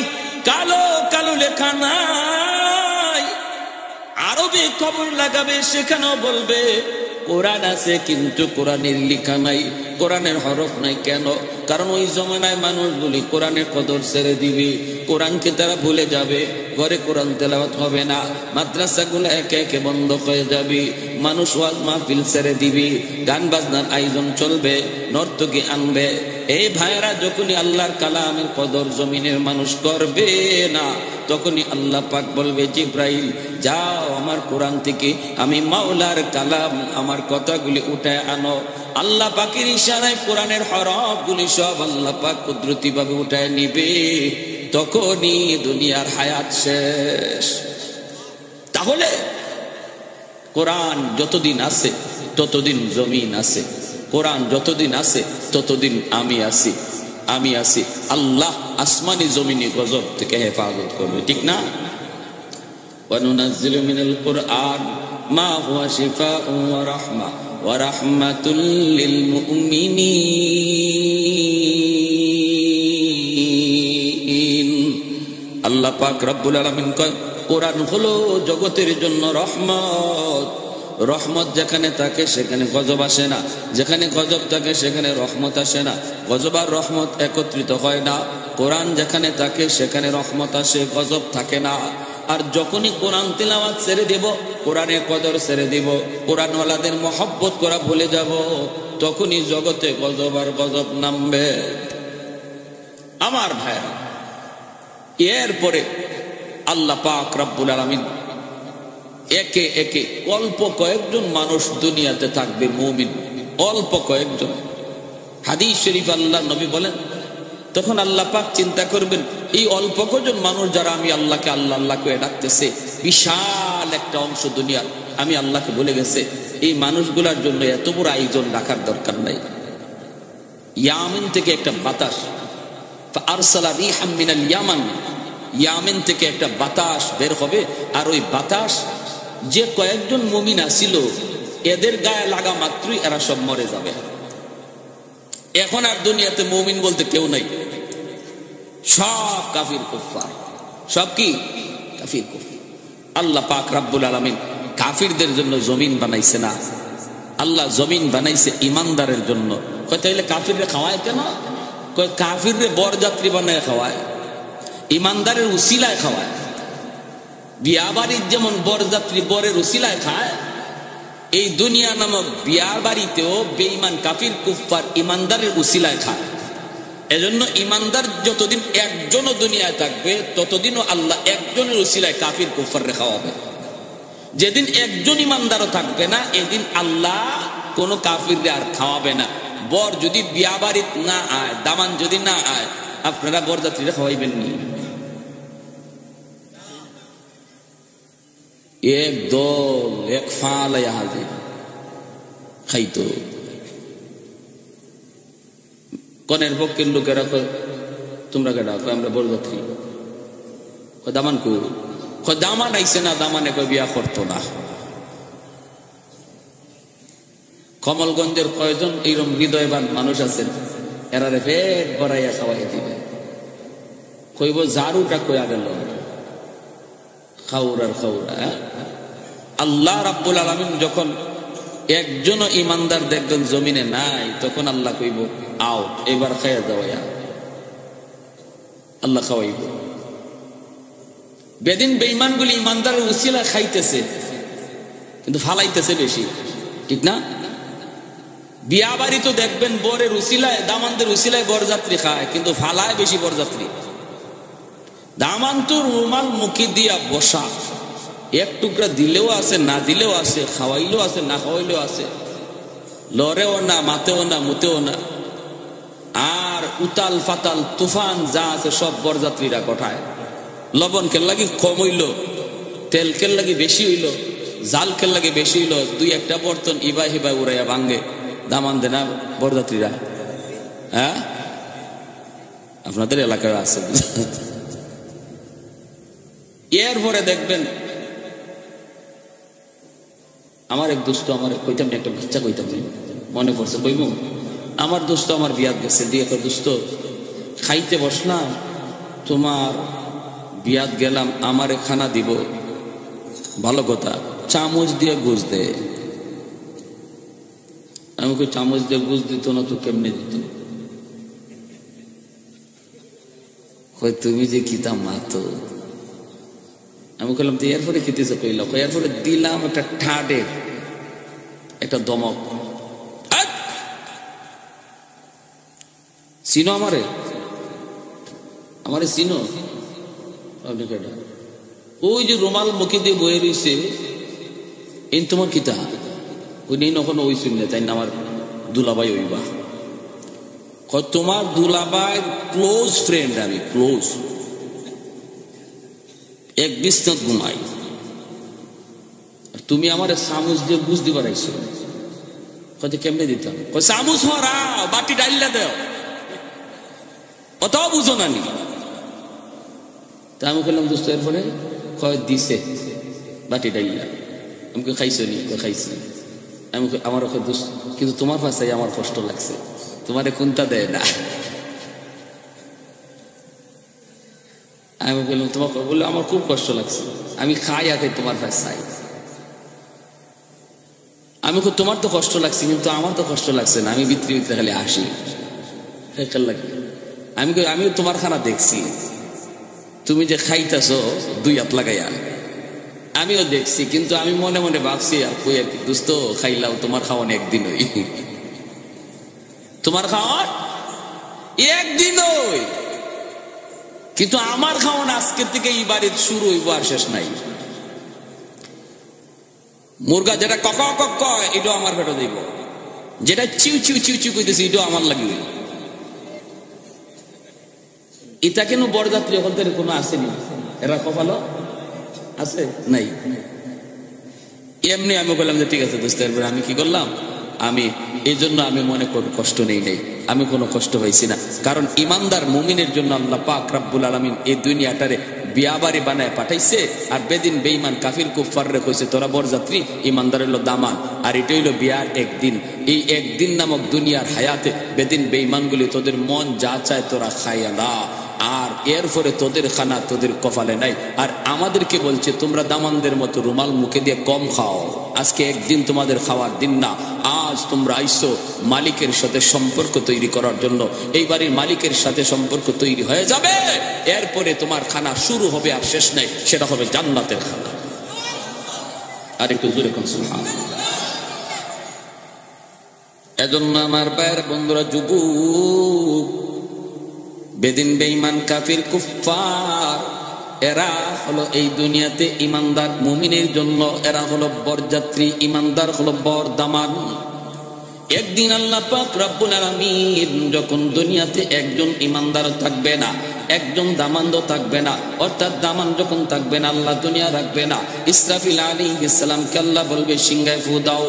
কালো কালো লেখা নাই। আরবে খবর লাগাবে, সেখানেও বলবে কোরআন আছে কিন্তু কোরআনের লেখা নাই, কোরআনের হরফ নাই। কেন? কারণ ওই জমানায় মানুষগুলি কোরআনের কদর ছেড়ে দিবে, কোরআনকে তারা ভুলে যাবে, ঘরে কোরআন তেলাওয়াত হবে না, মাদ্রাসাগুলো একে একে বন্ধ হয়ে যাবে, মানুষ ওয়াজ মাহফিল ছেড়ে দিবে, গান বাজনার আয়োজন চলবে, নর্তকী আনবে। এই ভাইয়েরা যখনই আল্লাহর কালামের কদর জমিনের মানুষ করবে না, তখনই আল্লাহ পাক বলবে, জিব্রাইল যাও আমার কোরআন থেকে আমি মাওলার কালাম আমার কথাগুলি উঠায় আনো। আল্লাহ পাকের ইশারায় কোরআনের হরফগুলি সব আল্লাহ পাক কুদরতি ভাবে উঠায় নিবে, তখনই দুনিয়ার হায়াত শেষ। তাহলে কোরআন যতদিন আছে ততদিন জমিন আছে, কোরআন যতদিন আছে ততদিন আমি আছি। আল্লাহ আসমানি জমিনি গজব থেকে হেফাজত করবে, ঠিক না? ওয়ানুনাজ্জিলু মিনাল কুরআন মা হুয়া শিফাউন ওয়া রাহমা ওয়া রাহমাতুল লিল মুমিনিন। আল্লাহ পাক রব্বুল আলামিন কয়, কোরআন হলো জগতের জন্য রহমত। রহমত যেখানে থাকে সেখানে গজব আসে না, যেখানে গজব থাকে সেখানে রহমত আসে না। গজব আর রহমত একত্রিত হয় না। কোরআন যেখানে থাকে সেখানে রহমত আসে, গজব থাকে না। আর যখনই কোরআন তিলাওয়াত ছেড়ে দেব, কোরআনের কদর ছেড়ে দিব, কোরআনওয়ালাদের মহব্বত করা ভুলে যাব, তখনই জগতে গজব আর গজব নামবে। আমার ভাইরা, এরপরে আল্লাহ পাক রব্বুল আলামিন একে একে অল্প কয়েকজন মানুষ দুনিয়াতে থাকবে, মুমিন, অল্প কয়েকজন। হাদিস শরীফ আল্লাহ নবী বলেন, তখন আল্লাহ পাক চিন্তা করবেন, এই অল্প কজন মানুষ যারা আমি আল্লাহকে আল্লাহ আল্লাহ করে ডাকতেছে, বিশাল একটা অংশ দুনিয়ার আমি আল্লাহকে বলে গেছে, এই মানুষগুলার জন্য এত বড় আয়োজন রাখার দরকার নাই। ইয়ামিন থেকে একটা বাতাস, ফারসালা রিহাম মিনাল ইয়ামান, ইয়ামেন থেকে একটা বাতাস বের হবে, আর ওই বাতাস যে কয়েকজন মুমিন ছিল এদের গায়ে লাগা মাত্রই এরা সব মরে যাবে। এখন আর দুনিয়াতে মুমিন বলতে কেউ নাই, সব কাফির কুফার। সব কি? কাফির কুফার। আল্লাহ পাক রব্বুল আলামিন কাফিরদের জন্য জমিন বানাইছে না, আল্লাহ জমিন বানাইছে ইমানদারের জন্য। কয় তাইলে কাফিররে খাওয়ায় কেন? কয় কাফিররে বরযাত্রী বানায় খাওয়ায়, ইমানদারের উসিলায় খাওয়ায়। বিয়া বাড়ির যেমন বরযাত্রী বরের উসিলায় খায়, এই দুনিয়া নামক বিয়া বাড়িতেও বেঈমান কাফির কুফার ইমানদারের উসিলায় খায়। এজন্য ইমানদার যতদিন একজনও দুনিয়ায় থাকবে ততদিনও আল্লাহ একজনের উসিলায় কাফির কুফাররে খাওয়াবে। যেদিন একজন ইমানদারও থাকবে না এদিন আল্লাহ কোন কাফিররে আর খাওয়াবে না। বর যদি বিয়া বাড়িত না আয়, দামান যদি না আয়, আপনারা বরযাত্রীরা খাওয়াইবেন নি? এক দল এক ফালায় হাজির খাইতো। কনের পক্ষের লোকেরা কয় তোমরা কেডা? কয় আমরা বরযাত্রী। কয় দামান কো? কয় দামান আইছে না। দামানে কয় বিয়া করতো না। কমলগঞ্জের কয়জন এইরকম হৃদয়বান মানুষ আছেন, এরারে পেট ভরাইয়া খাওয়াইয়া দিবে। কইব জারুটা কইয়া গেল খাউরার খাউরা। আল্লাহ রাব্বুল আলামিন যখন একজনও ইমানদার দেখবেন জমিনে নাই, তখন আল্লাহ কইব আও এবার খাইয়া যাওয়া। আল্লাহ খাওয়াইব। বেদিন বেঈমানগুলি ইমানদারের উসিলা খাইতেছে কিন্তু ফালাইতেছে বেশি, ঠিক না? বিয়া বাড়ি তো দেখবেন বরের উসিলায়, দামানদের উসিলায় বরযাত্রী খায় কিন্তু ফালায় বেশি বরযাত্রী। দামান তো রুমাল মুখে দিয়া বসা, এক টুকরা দিলেও আছে না দিলেও আছে, খাওয়াইলেও আছে না খাওয়াইলেও আছে, লড়েও না মাতেও না মুতেও না। আর উতাল ফাতাল তুফান যা আছে সব বরযাত্রীরা কোঠায়। লবণ কেল লাগি কম হইল, তেল কেল লাগি বেশি হইল, জাল কেল লাগে বেশি হইল, দুই একটা বর্তন ইবা হিবা উড়াইয়া ভাঙ্গে দামান দেনা বরযাত্রীরা। হ্যাঁ, আপনাদের এলাকায় আছে। এরপরে দেখবেন আমার এক দোস্ত, আমার কইতাম একটা বাচ্চা কইতাম মনে পড়ছে, কইব আমার দোস্ত আমার বিয়াত গেছে, দিয়ে দোস্ত খাইতে বসলাম, তোমার বিয়াত গেলাম, আমারে খানা দিব, ভালো কথা, চামচ দিয়ে গুজ দে। আমি কই চামচ দিয়ে গুজ দিত না তো কেমনে দিত? কই তুমি যে কিতাম মাতো। আমি বললাম তো এরপরে খেতেছে কইল, এরপরে দিলাম একটা ঠাডে একটা দমক। চিনো আমারে? আমারে চিনো? ওই যে রুমাল মুখে দিয়ে বয়ে রয়েছে, এই তোমার কিতা? ওই নেই নখন ওই শুনলে তাই না আমার দুলাভাই ওইবা। তোমার দুলাভাই ক্লোজ ফ্রেন্ড, আমি ক্লোজ, এক বিছনাত ঘুমাই, তুমি আমার চামচ দিয়ে বুঝ দিবার আইছো। কত কেমনে দিতাম? চামচ হরা বাটি ডাইলা দেও, অত বুঝো না নি? তা আমি বললাম দোস্ত এরপরে কয় দিছে বাটি ডাইলা। আমি খাইছো নি? খাইছি। আমি আমার দোস্ত কিন্তু তোমার পাশে আমার কষ্ট লাগছে, তোমারে কোনটা দেয় না। আমি বললাম তোমাকে, বললো আমার খুব কষ্ট লাগছে, আমি খাই আগে তোমার কাছে চাই। আমি তোমার তো কষ্ট লাগছে কিন্তু আমার তো কষ্ট লাগছে না, আমি ভিতরে ভিতরে খালি আসি লাগে। আমি তোমার খানা দেখছি, তুমি যে খাইতেছ দুই হাত লাগাইয়া, আমিও দেখছি, কিন্তু আমি মনে মনে ভাবছি আর কই আর কি দোস্ত খাইলাম, তোমার খাওয়ান একদিন ওই, তোমার খাওয়ান একদিন ওই, কিন্তু আমার খাওয়ান আজকে থেকে এই বাড়ির শুরু হইব আর শেষ নাই। মুরগা যেটা কক কক কয় এটাও আমার পেটে দিব, যেটা চিউ চিউ চিউ চিউ কইতেছে এটাও আমার লাগবে। এটা কেন বরযাত্রী ওখান কোনো আসেনি, এরা কপালো আছে নাই। এমনি আমি বললাম যে ঠিক আছে দোস্ত, আমি কি করলাম, আমি এই জন্য আমি মনে করি কষ্ট নেই, আমি কোনো কষ্ট পাইছি না, কারণ ইমানদার মুমিনের জন্য আল্লাহ পাক রব্বুল আলামিন এই দুনিয়াটারে বিয়া বাড়ি বানায় পাঠাইছে। আর বেদিন বেঈমান কাফির কুফফাররে কইছে তোরা বরযাত্রী, ইমানদার হইল দামান। আর এটা হইল বিয়ার একদিন। এই একদিন নামক দুনিয়ার হায়াতে বেদিন বেঈমানগুলি তোদের মন যা চায় তোরা খাইয়া না, আর এরপরে তোদের খানা তোদের কপালে নাই। আর আমাদেরকে বলছে তোমরা দামানদের মতো রুমাল মুখে দিয়ে কম খাও, আজকে একদিন তোমাদের খাওয়ার দিন না। আজ তোমরা আইসো মালিকের সাথে সম্পর্ক তৈরি করার জন্য। এই বাড়ির মালিকের সাথে সম্পর্ক তৈরি হয়ে যাবে, এরপরে তোমার খানা শুরু হবে আর শেষ নাই, সেটা হবে জান্নাতের খানা। আর একটু জোরে কোন সুবহানাল্লাহ। এজন্য আমার ভাইয়ের বন্ধুরা, যুবক, বেদিন বেঈমান কাফির কুফফার এরা হলো এই দুনিয়াতে ইমানদার মুমিনের জন্য এরা হলো বরযাত্রী, ইমানদার হলো বর দামান। একদিন আল্লাহ পাক রব্বুল আলামিন যখন দুনিয়াতে একজন ইমানদার থাকবে না, একজন দামানও থাকবে না, অর্থাৎ দামান যখন থাকবে না আল্লাহ দুনিয়া রাখবে না। ইসরাফিল আলাইহিস সালামকে আল্লাহ বলবে সিংহায় ফু দাও।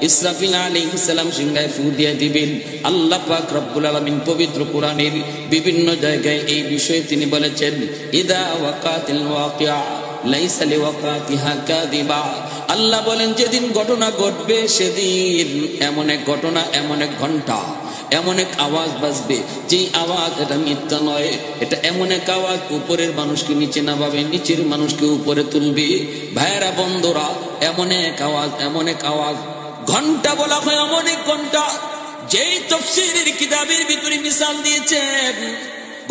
ইসরাফিল আলাইহিস সালাম সিংহায় ফু দিয়ে দিবেন। আল্লাহ পাক রব্বুল আলামিন পবিত্র কোরআনের বিভিন্ন জায়গায় এই বিষয়ে তিনি বলেছেন, ইদা ওয়াকাতিল ওয়াকিয়া লাইসা লিওয়াকাতিহা কাযিবা। আল্লাহ বলেন যেদিন ঘটনা ঘটবে সেদিন এমন এক ঘটনা, এমন এক ঘন্টা, এমন এক আওয়াজ বাজবে যে আওয়াজ এটা মিথ্যা নয়। এটা এমন এক আওয়াজ উপরের মানুষকে নিচে নামাবে, নিচের মানুষকে উপরে তুলবে। ভাইয়েরা বন্ধুরা, এমন এক আওয়াজ, এমন এক আওয়াজ। ঘন্টা বলা হয় এমন এক ঘন্টা যেই তাফসীরের কিতাবের ভিতরে মিসাল দিয়েছেন,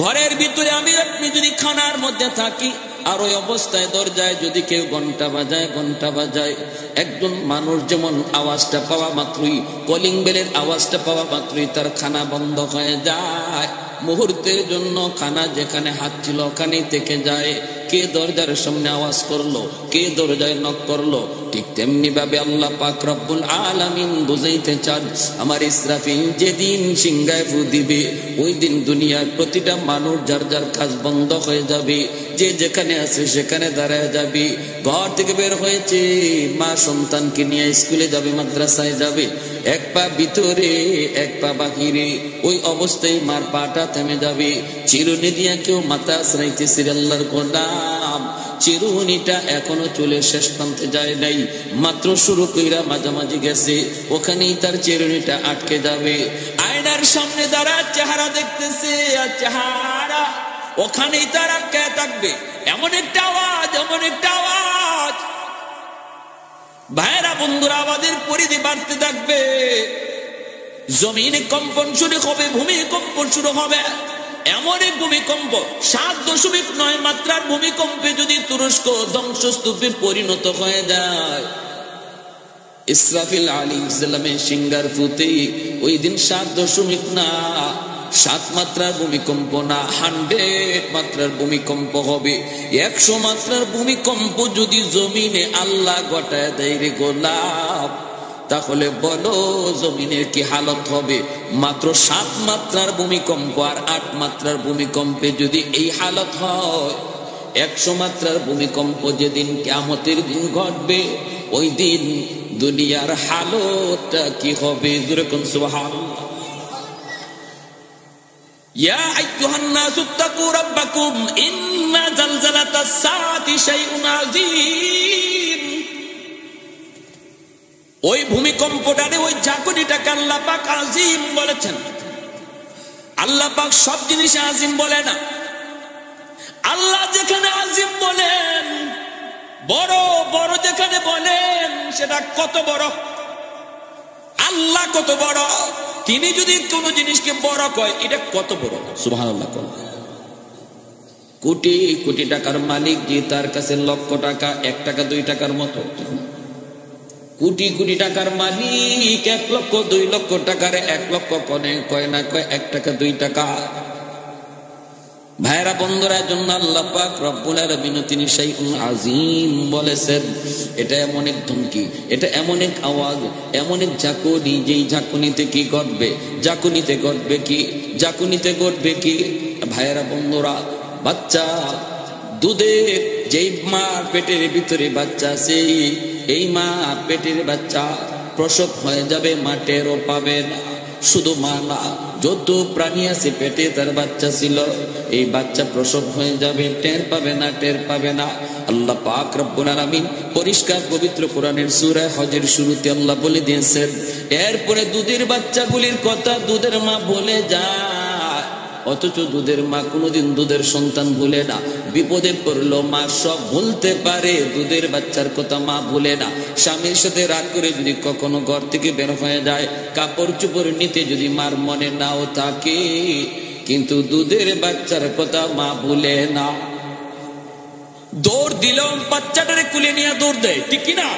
ঘরের ভিতরে আমি আপনি যদি খানার মধ্যে থাকি আর ওই অবস্থায় দরজায় যদি কেউ ঘন্টা বাজায়, একজন মানুষ যেমন আওয়াজটা পাওয়া মাত্রই, কলিং বেলের আওয়াজটা পাওয়া মাত্রই তার খানা বন্ধ হয়ে যায়, মুহূর্তের জন্য খানা যেখানে হাত ছিল ওখানেই থেকে যায়। কে দরজার সামনে আওয়াজ করলো, কে দরজায় নক করলো, ঠিক তেমনি ভাবে আল্লাহ পাক রব্বুল আলামিন বুঝাইতে চান, আমার ইসরাফিল যেদিন সিংহায় ফু দিবে ওই দিন দুনিয়ার প্রতিটা মানুষ যার যার কাজ বন্ধ হয়ে যাবে, যে যেখানে আছে সেখানে দাঁড়ায় যাবে। ঘর থেকে বের হয়েছে, মা সন্তানকে নিয়ে স্কুলে যাবে, মাদ্রাসায় যাবে, এক পা ভিতরে এক পা বাহিরে, ওই অবস্থায় মার পাটা থেমে যাবে। চিরুনি দিয়া কেউ মাথা আশ্রাইতেছে আল্লাহর গোলাম, চিরুনিটা এখনো চুলের শেষ প্রান্তে যায় নাই, মাত্র শুরু কইরা মাঝামাঝি গেছে, ওখানেই তার চিরুনিটা আটকে যাবে। আয়নার সামনে দাঁড়া চেহারা দেখতেছে, আর চেহারা ওখানেই তার আটকে থাকবে। এমন একটা আওয়াজ, এমন একটা আওয়াজ। ভাইরা বন্ধুরা, আমাদের পরিধি বাড়তে থাকবে, জমিনে কম্পন শুরু হবে, ভূমিকম্প শুরু হবে। এমন এক ভূমিকম্প, 7.9 মাত্রার ভূমিকম্পে যদি তুরস্ক ধ্বংসস্তূপে পরিণত হয়ে যায়, ইসরাফিল আলাইহিস সালামের সিংহার ফুতে ওই দিন 7 মাত্রার ভূমিকম্প না, 100 মাত্রার ভূমিকম্প হবে। 100 মাত্রার ভূমিকম্প যদি জমিনে আল্লাহ ঘটায় দেয় রে গোলাম, তাহলে বলো জমিনের কি হালত হবে। মাত্র 7 মাত্রার ভূমিকম্প আর 8 মাত্রার ভূমিকম্পে যদি এই হালত হয়, 100 মাত্রার ভূমিকম্প যেদিন কিয়ামতের দিন ঘটবে ওই দিন দুনিয়ার হালতটা কি হবে। যেরকম সুবহানাল্লাহ। ইয়া আইয়ুহান নাসু তাকু রাব্বাকুম ইন্না জালজালাতাস সাআতি শাইউন আযীম। ওই ভূমিকম্পটারে, ওই ঝাঁকুনিটাকে আল্লাহ পাক আজিম বলেছেন। আল্লাহ পাক সব জিনিস আজিম বলে না। আল্লাহ যেখানে আজিম বলেন, বড় বড় যেখানে বলেন, সেটা কত বড়, আল্লাহ কত বড়। তিনি যদি কোন জিনিসকে বড় কয়, এটা কত বড়, সুবহানাল্লাহ। কোটি কোটি টাকার মালিক যে, তার কাছে লক্ষ টাকা 1 টাকা 2 টাকার মতো। কোটি কোটি টাকার মালিক 1 লক্ষ 2 লক্ষ টাকার 1 লক্ষ কয় না কয় 1 টাকা 2 টাকা। ভাইরা বন্ধুরা, জন্য আল্লাহ পাক রব্বুল আলামিন তিনি শাইউন আযীম বলেছেন। এটা এমন এক ধমকি, এটা এমন এক আওয়াজ, এমন এক ঝাঁকুনি, যেই ঝাঁকুনিতে কি ঘটবে, ঝাঁকুনিতে ঘটবে কি, ঝাঁকুনিতে ঘটবে কি। ভাইরা বন্ধুরা, বাচ্চা দুধের, যেই মা পেটের ভিতরে বাচ্চা আছে, এই মা পেটের বাচ্চা প্রসব হয়ে যাবে, মা টেরও পাবে না। শুধু মা না, যত প্রাণী আছে পেটে তার বাচ্চা ছিল, এই বাচ্চা প্রসব হয়ে যাবে, টের পাবে না, টের পাবে না। আল্লাহ পাক রব্বুল আলামিন পরিষ্কার পবিত্র কোরআনের সূরা হজের শুরুতে আল্লাহ বলে দিয়েছেন, এরপরে দুধের বাচ্চাগুলির কথা দুধের মা বলে যায়, অথচ দুধের মা কোনোদিন দুধের সন্তান ভুলে না। বিপদে পড়লো মা সব ভুলতে পারে, দুধের বাচ্চার কথা মা ভুলে না। স্বামীর সাথে রাগ করে যদি কখনো ঘর থেকে বের হয়ে যায়, কাপড় চোপড় নিতে যদি মার মনে নাও থাকে, কিন্তু দুধের বাচ্চার কথা মা ভুলে না। দৌড় দিল বাচ্চাটারে কুলে নিয়ে দৌড় দেয়, ঠিক কিনা?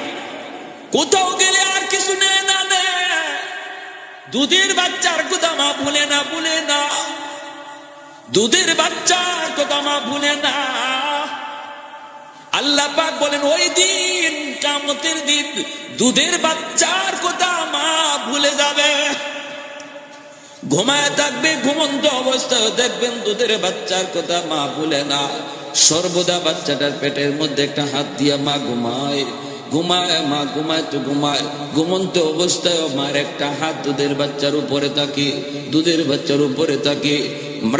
কোথাও গেলে আর কিছু নেয় না, দুধের বাচ্চার কথা মা ভুলে না, ভুলে না। দুধের বাচ্চার কথা মা ভুলে না। আল্লাহ পাক বলেন ওই দিন, কিয়ামতের দিন দুধের বাচ্চার কথা মা ভুলে যাবে। ঘুমায় থাকবে, ঘুমন্ত অবস্থায় দেখবেন দুধের বাচ্চার কথা মা ভুলে না। সর্বদা বাচ্চাটার পেটের মধ্যে একটা হাত দিয়া মা ঘুমায়, ঘুমায় মা, ঘুমায় তো ঘুমায়, ঘুমন্ত অবস্থায় মার একটা হাত দুধের বাচ্চার উপরে থাকে, দুধের বাচ্চার উপরে থাকে।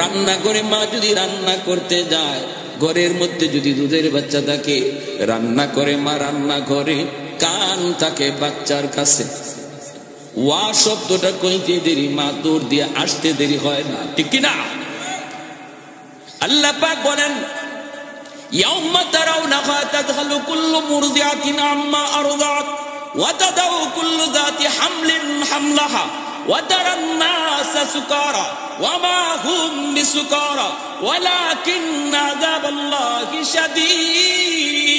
রান্না করে মা যদি রান্না করতে যায়, ঘরের মধ্যে যদি দুধের বাচ্চা থাকে, রান্না করে মা রান্না করে, কান থাকে বাচ্চার কাছে। ওয়া শব্দটা কইতে দেরি, মা দৌড় দিয়ে আসতে দেরি হয় না, ঠিক কিনা? আল্লাহ পাক বলেন ইয়াউমা তারাউনাহা তাদখালু কুল্লু মুরদিআতিন আম্মা আরদাত ওয়া তাদাউ কুল্লু যাতি হামলিন হামলাহা ওয়া তারান নাসা সুকারা ওয়া মা হুম বিসুকারা ওয়ালাকিন্না আযাবাল্লাহি শাদীদ।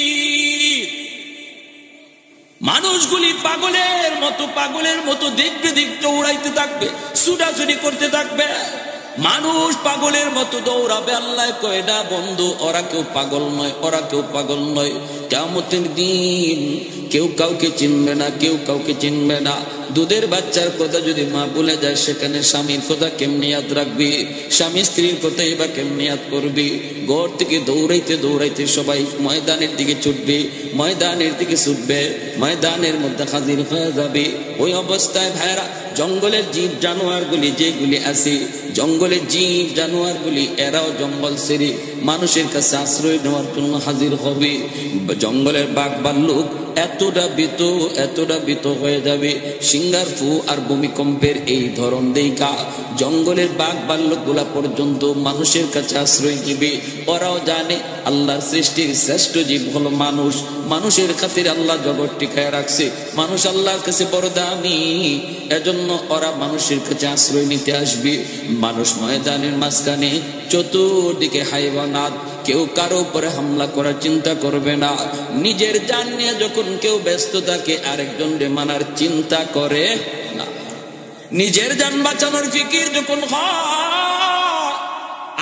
মানুষগুলি পাগলের মতো দেখতে দেখতে উড়াইতে থাকবে, ছুটাছুটি করতে থাকবে। মানুষ পাগলের মতো দৌড়াবে। আল্লাহ কয় না বন্ধু, ওরা কেউ পাগল নয়, ওরা কেউ পাগল নয়। কিয়ামতের দিন কেউ কাউকে চিনবে না, কেউ কাউকে চিনবে না। দুধের বাচ্চার কথা যদি মা ভুলে যায়, সেখানে স্বামীর কথা কেমনি ইয়াদ রাখবি? স্বামী স্ত্রীর কথা এবার কেমনি ইয়াদ করবি? ঘর থেকে দৌড়াইতে দৌড়াইতে সবাই ময়দানের দিকে ছুটবে, ময়দানের দিকে ছুটবে, ময়দানের মধ্যে হাজির হয়ে যাবে। ওই অবস্থায় ভাইরা, জঙ্গলের জীব জানোয়ারগুলি যেগুলি আছে, জঙ্গলের জীব জানোয়ারগুলি এরাও জঙ্গল ছেড়ে মানুষের কাছে আশ্রয় নেওয়ার জন্য হাজির হবে। জঙ্গলের বাঘ ভাল্লুক এতটা ভীত হয়ে যাবে। সিংহার ফু আর ভূমিকম্পের এই ধরন দেখা জঙ্গলের বাঘ ভাল্লুক গুলা পর্যন্ত মানুষের কাছে আশ্রয় দিবে। ওরাও জানে আল্লাহর সৃষ্টির শ্রেষ্ঠ জীব হলো মানুষ, মানুষের খাতির আল্লাহ জগৎ টিকায় রাখছে, মানুষ আল্লাহর কাছে বড় দামি, এজন্য ওরা মানুষের কাছে আশ্রয় নিতে আসবে। মানুষ ময়দানের মাঝখানে চতুর্দিকে হাইওয়ানাত, কেউ কারো উপরে হামলা করার চিন্তা করবে না। নিজের জান নিয়ে যখন কেউ ব্যস্ত থাকে, আরেকজনকে মানার চিন্তা করে না। নিজের জান বাঁচানোর ফিকির যখন হয়,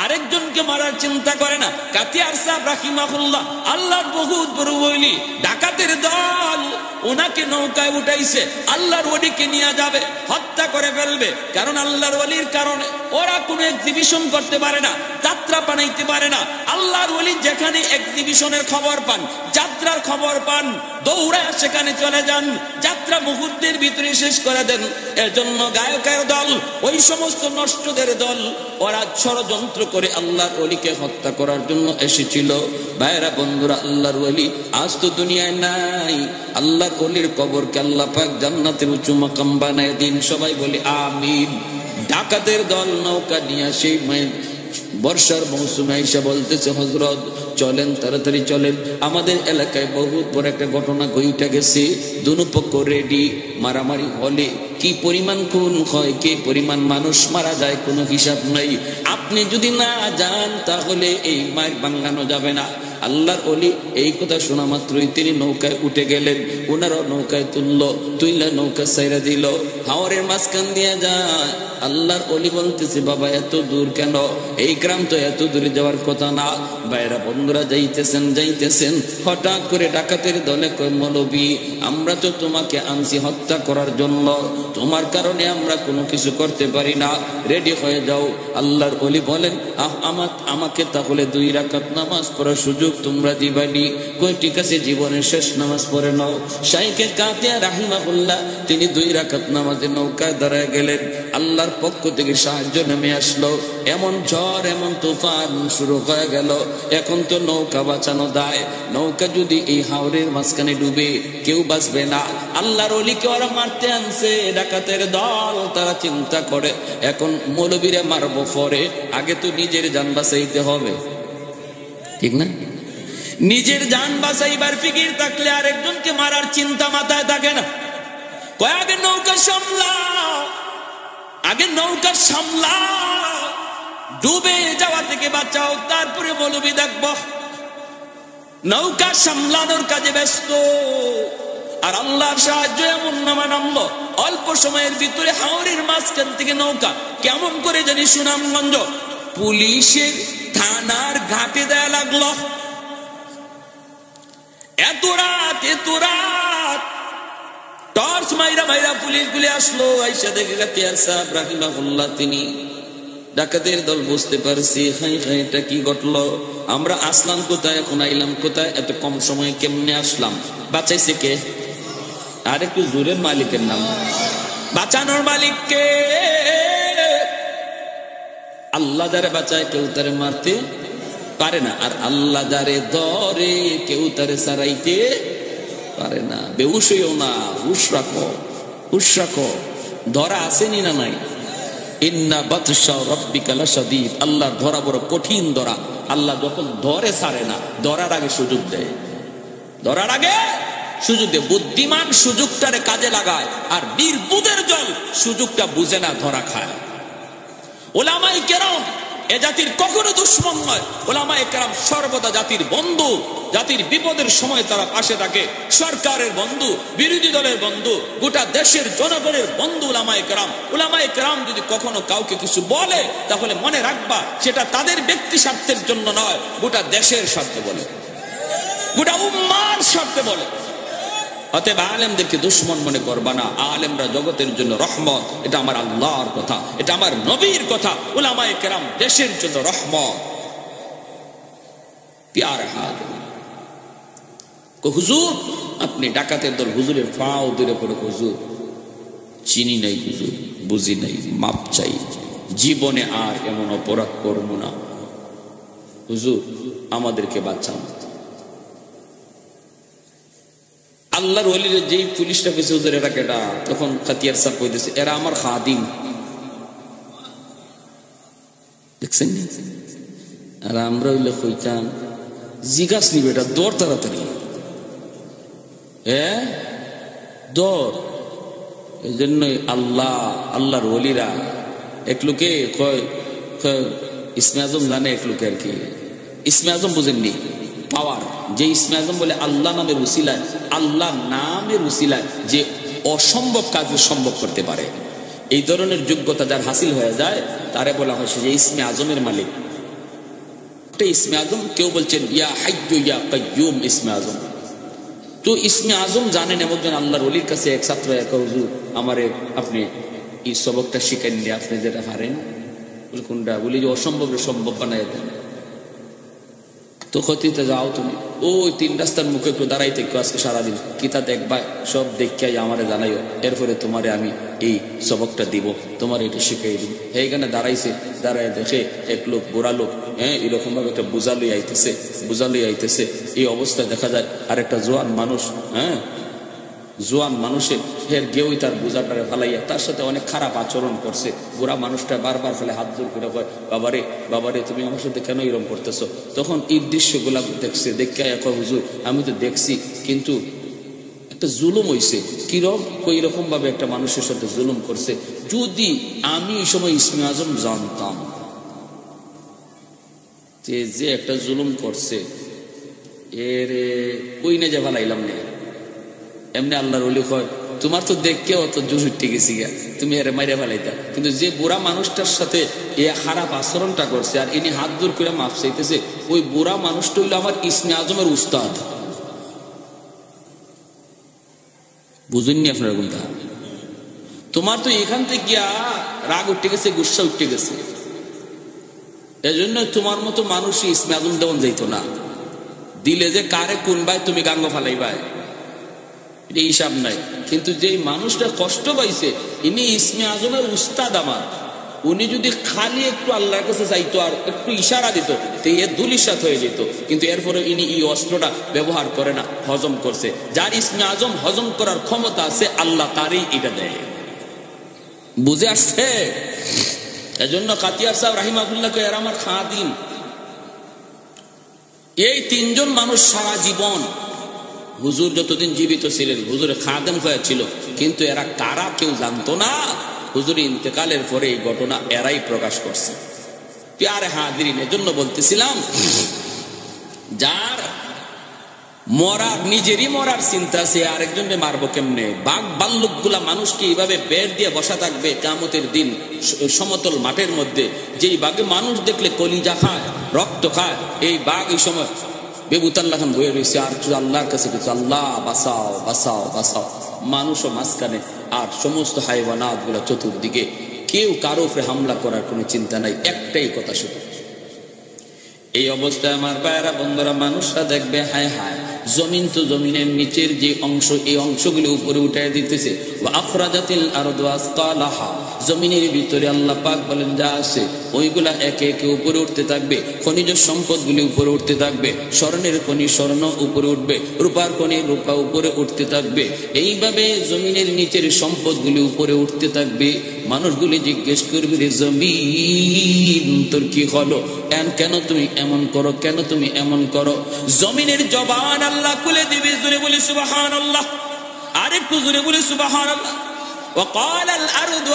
আরেকজনকে মারার চিন্তা করে না। কাতিয়ার সাহেব রাহিমাহুল্লাহ, আল্লাহর বহুত বড় ওলি, ডাকাতের দল ওনাকে নৌকায় উঠাইছে, আল্লাহর ওলিকে নিয়ে যাবে, হত্যা করে ফেলবে। কারণ আল্লাহর ওলির কারণে ওরা কোনো এক্সিবিশন করতে পারে না, যাত্রা বানাইতে পারে না। আল্লাহর ওলি যেখানে এক্সিবিশনের খবর পান, যাত্রার খবর পান, দৌড়ায় সেখানে চলে যান, যাত্রা মুহূর্তের ভিতরে শেষ করে দেন। এজন্য গায়কের দল, ওই সমস্ত নষ্টদের দল, ওরা ষড়যন্ত্র করে আল্লাহর ওলিকে হত্যা করার জন্য এসেছিল। ভাইরা বন্ধুরা, আল্লাহর ওলি আজ তো দুনিয়ায় নাই। আল্লাহর ওলির কবরকে আল্লাহ পাক জান্নাতের উঁচু মাকাম বানায় দিন। সবাই বলি আমিন। ডাকাতের দল নৌকা নিয়ে সেই বর্ষার মৌসুমে এসে বলতেছে, হযরত চলেন, তাড়াতাড়ি চলেন, আমাদের এলাকায় বহুত বড় একটা ঘটনা ঘটে গেছে, দুনো পক্ষ রেডি, মারামারি হলে কি পরিমাণ খুন হয়, কি পরিমাণ মানুষ মারা যায়, কোনো হিসাব নাই। আপনি যদি না যান তাহলে এই মায়ের ভাঙানো যাবে না। আল্লাহর ওলি এই কথা শোনা মাত্রই তিনি নৌকায় উঠে গেলেন। ওনারাও নৌকায় তুইলা নৌকা ছাইরা দিল, হাওরের মাঝখান দিয়ে যায়। আল্লাহর ওলি বলতেছে, বাবা এত দূর কেন? এই গ্রাম তো এত দূরে যাওয়ার কথা না। ভাইরা বন্ধুরা যাইতেছেন, হঠাৎ করে ডাকাতের দলে কয়, মৌলবী আমরা তো তোমাকে আনছি হত্যা করার জন্য, তোমার কারণে আমরা কোনো কিছু করতে পারি না, রেডি হয়ে যাও। আল্লাহর ওলি বলেন, আমাকে তাহলে 2 রাকাত নামাজ পড়ার সুযোগ তোমরা দিবানি? কই ঠিক আছে, জীবনের শেষ নামাজ পড়ে নাও। শাইখে কাতিয়া রাহিমাহুল্লাহ তিনি 2 রাকাত নামাজে নৌকায় দাঁড়ায় গেলেন। আল্লাহর পক্ষ থেকে সাহায্য নেমে আসলো। এমন ঝড় এমন তুফান শুরু হয়ে গেল। এখন তো নৌকা বাঁচানো দায়। নৌকা যদি এই হাওরের মাঝখানে ডুবে কেউ বাঁচবে না। আল্লাহর ওলিকে ওরা মারতে আনছে, ডাকাতের দল। তারা চিন্তা করে এখন মৌলবীরে মারবো পরে, আগে তো নিজের জান বাঁচাইতে হবে, ঠিক না? নিজের জান বাঁচাইবার ফিকির থাকলে আরেকজনকে মারার চিন্তা মাথায় থাকে না। আগে নৌকা সামলাও, আগে নৌকা সামলাও, ডুবে যাওয়া থেকে বাঁচাও, তারপরে মৌলবী দেখবো। নৌকা সামলানোর কাজে ব্যস্ত। আর আল্লাহর সাহায্য এমন নামলো, অল্প সময়ের ভিতরে হাওরের মাঝখান থেকে নৌকা কেমন করে জানি সুনামগঞ্জ পুলিশের থানার ঘাটে দেয়া লাগলো। এত রাত টর্চ মাইরা পুলিশ গুলি আসলো। আইসা দেখে কাতিয়ার সাহেব রাহিমাহুল্লাহ তিনি ডাকাতের দল। বুঝতে পারছি এটা কি ঘটলো, আমরা আসলাম কোথায়, এখন আইলাম কোথায়, এত কম সময়ে কেমনে আসলাম? বাঁচাইছে কে? আর একটু জোরের মালিকের নাম। বাঁচানোর মালিককে। আল্লাহ যারে বাঁচায় কেউ তারে মারতে পারে না, আর আল্লাহ যারে ধরে কেউ তারে ছাড়াইতে পারে না। বেহুশ হইও না, হুশ রাখো। ধরা আসেনি না নাই? ইন্না বাতশা রাব্বিকা লাশাদীদ। আল্লাহর ধরা বড় কঠিন ধরা। আল্লাহ যখন ধরে ছাড়ে না, ধরার আগে সুযোগ দেয়। বুদ্ধিমান সুযোগটারে কাজে লাগায়, আর নির্বুদের জল সুযোগটা বুঝে না, ধরা খায়। ওলামায়ে কেরাম এ জাতির কখনো দুশ্মন নয়। ওলামায়ে কেরাম সর্বদা জাতির বন্ধু। জাতির বিপদের সময় তারা পাশে থাকে। সরকারের বন্ধু, বিরোধী দলের বন্ধু, গোটা দেশের জনগণের বন্ধু ওলামায়ে কেরাম। ওলামায়ে কেরাম যদি কখনো কাউকে কিছু বলে, তাহলে মনে রাখবা সেটা তাদের ব্যক্তি স্বার্থের জন্য নয়, গোটা দেশের স্বার্থে বলে, গোটা উম্মার স্বার্থে বলে। অতএব আলেমদেরকে দুশ্মন মনে করবা না। আলেমরা জগতের জন্য রহমত। এটা আমার আল্লাহর কথা, এটা আমার নবীর কথা। উলামায়ে কেরাম দেশের জন্য রহমত। প্যার হাত হুজুর, আপনি ডাকাতের দল। হুজুরের ফাও দূরে পড়ে, হুজুর চিনি নাই, হুজুর বুঝি নাই, মাপ চাই, জীবনে আর এমন অপরাধ করবো না, হুজুর আমাদেরকে বাঁচান। আল্লাহর ওলির যেই পুলিশটা পেয়েছে, হুজুর এরা কেটা? তখন খাতিয়ার সাহেব কইতেছে, এরা আমার খাদিম। দেখছেন? আর আমরা হইলে কইতাম জিজ্ঞাস নিবে, এটা দৌড় তাড়াতাড়ি, দৌড়। এই জন্যই আল্লাহর ওলিরা এক লোকে কয়, ইসমে আজম জানে এক লোকে আর কি। ইসমে আজম বুঝেননি? পাওয়ার। যে ইসমে আজম বলে আল্লাহ নামের উসিলায়, আল্লাহ নামের উসিলায় যে অসম্ভব কাজ সম্ভব করতে পারে, এই ধরনের যোগ্যতা যার হাসিল হয়ে যায়, তারে বলা হয় সে যে ইসমে আজমের মালিক। ইসমে আজম কেউ বলছেন ইয়া হাইয়্যু ইয়া কাইয়্যুম ইসমে আজম। তো ইসমে আজম জানেন এমন আল্লাহর ওলির কাছে এক ছাত্র এক, হুজুর আমারে আপনি এই সবকটা শিখেন নি, আপনি যেটা পারেন। কোনটা? বলি যে অসম্ভবের সম্ভব বানাই দেন। তো ক্ষতিতে যাও তুমি, ওই 3 রাস্তার মুখে একটু দাঁড়াইতে আজকে সারাদিন কিতা দেখবা, সব দেখাই আমারে জানাইও, এরপরে তোমারে আমি এই সবকটা দিব, তোমার এটা শিখাই দিব। এইখানে দাঁড়ায় দেখে এক লোক, বুড়া লোক, এরকম ভাবে একটা বোঝা লই আইতেছে। এই অবস্থায় দেখা যায় আরেকটা জোয়ান মানুষ, জোয়ান মানুষের ফের গেউই তার বোঝাটারে ফালাইয়া তার সাথে অনেক খারাপ আচরণ করছে। বুড়া মানুষটা বারবার ফেলে হাত জোর করে কয়, বাবারে তুমি আমার সাথে কেন এরকম করতেছো? তখন এই দৃশ্যগুলা দেখছে, দেখে কয়, হুজুর আমি তো দেখছি, কিন্তু একটা জুলুম হইছে। কিরকম? এরকম ভাবে একটা মানুষের সাথে জুলুম করছে। যদি আমি এই সময় ইসমে আজম জানতাম যে একটা জুলুম করছে, এর কই না যে ফালাইলাম না। এমনি আল্লাহর ওলি কয়, তোমার তো দেখকে অত জোর উঠে গেছি গা, তুমি এর মাইরে ফেলাইতা। কিন্তু যে বুড়া মানুষটার সাথে এ খারাপ আচরণটা করছে, আর ইনি হাত দূর করে মাফ চাইতেছে, ওই বুড়া মানুষটা হইলো আমার ইসমে আজমের উস্তাদ। বুঝুননি আপনারা কোনটা? তোমার তো এখান থেকে গিয়া রাগ উঠে গেছে, গুসা উঠে গেছে। এজন্য তোমার মতো মানুষই ইসমে আজম দেওয়ান যাইতো না। দিলে যে কারে কোন ভাই তুমি গাঙ্গ ফালাই ভাই, এটা হিসাব নাই। কিন্তু যে মানুষটা কষ্ট পাইছে, ইনি ইসমে আজমের উস্তাদ আমার, উনি যদি খালি একটু আল্লাহর কাছে চাইতো আর একটু ইশারা দিত, তো এ দুলিশাত হয়ে যেত। কিন্তু এরপরে ইনি এই অস্ত্রটা ব্যবহার করে না, হজম করছে। যার ইসমে আজম হজম করার ক্ষমতা আছে, আল্লাহ তারই এটা দেয়। বুঝে আসছে? এজন্য কাতিয়ার সাহেব রাহিমাহুল্লাহকে এরা আমার খাদিম। এই তিনজন মানুষ সারা জীবন, হুজুর যতদিন জীবিত ছিলেন হুজুরের খাদেম হয়েছিল, কিন্তু এরা কারা কেউ জানতো না। হুজুর ইন্তেকালের পরে এই ঘটনা এরাই প্রকাশ করছে। প্যারে হাজিরিন, এজন্য বলতেছিলাম, যার মরার নিজেরই মরার চিন্তা, সে আরেকজনকে মারবো কেমনে? বাঘ ভাল্লুক গুলা মানুষকে এইভাবে বের দিয়ে বসা থাকবে কিয়ামতের দিন সমতল মাঠের মধ্যে। যেই বাঘে মানুষ দেখলে কলিজা খায়, রক্ত খায়, এই বাঘ এই সময় বেবুতাল্লাহ খান বয়ে রয়েছে আর আল্লাহর কাছে কিছু, আল্লাহ বাঁচাও বাঁচাও বাঁচাও। মানুষও মাঝখানে, আর সমস্ত হাইওয়ানাত গুলা চতুর্দিকে। কেউ কারো উপরে হামলা করার কোনো চিন্তা নাই, একটাই কথা শুধু। এই অবস্থায় আমার ভাইয়েরা বন্ধুরা, মানুষরা দেখবে হায় হায়, জমিন তো জমিনের নিচের যে অংশ, এই অংশগুলো উপরে উঠায় দিতেছে। আখরাজাতিল আরদু আসকালাহা, জমিনের ভিতরে আল্লাহ পাক বলেন যা আছে ওইগুলা একে একে উপরে উঠতে থাকবে। খনিজ সম্পদগুলি উপরে উঠতে থাকবে। স্বর্ণের খনি স্বর্ণ উপরে উঠবে, রূপার খনি রূপা উপরে উঠতে থাকবে। এইভাবে জমিনের নিচের সম্পদগুলি উপরে উঠতে থাকবে। মানুষগুলি জিজ্ঞেস করবে, রে জমিন তোর কি হলো? কেন তুমি এমন করো? কেন তুমি এমন করো? জমিনের জবান আল্লাহ খুলে দিবে। জোরে বলি সুবহানাল্লাহ, আরেকটু জোরে বলি সুবহানাল্লাহ। وقال الأرض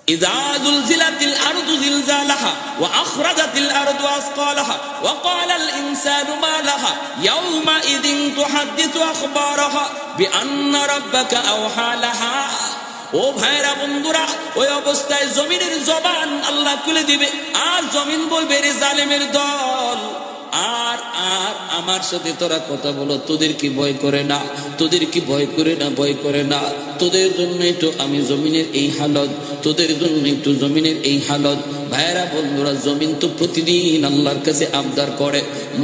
إذا زلزلت الأرض زلزالها وأخرجت الأرض أثقالها وقال الإنسان ما لها يومئذ تحدث أخبارها بأن ربك أوحى لها। ও ভাইরা বন্ধুরা, ওই অবস্থায় জমিনের জবান আল্লাহ খুলে দিবে, আর জমিন বলবে, রে জালেমের দল, আর আর আমার সাথে তোরা কথা বলো, তোদের কি ভয় করে না? তোদের কি ভয় করে না? ভয় করে না? তোদের জন্যই তো আমি জমিনের এই হালত, তোদের জন্যই তো জমিনের এই হালত। ভাইরা বন্ধুরা, জমিন তো প্রতিদিন আল্লাহর কাছে আবদার করে,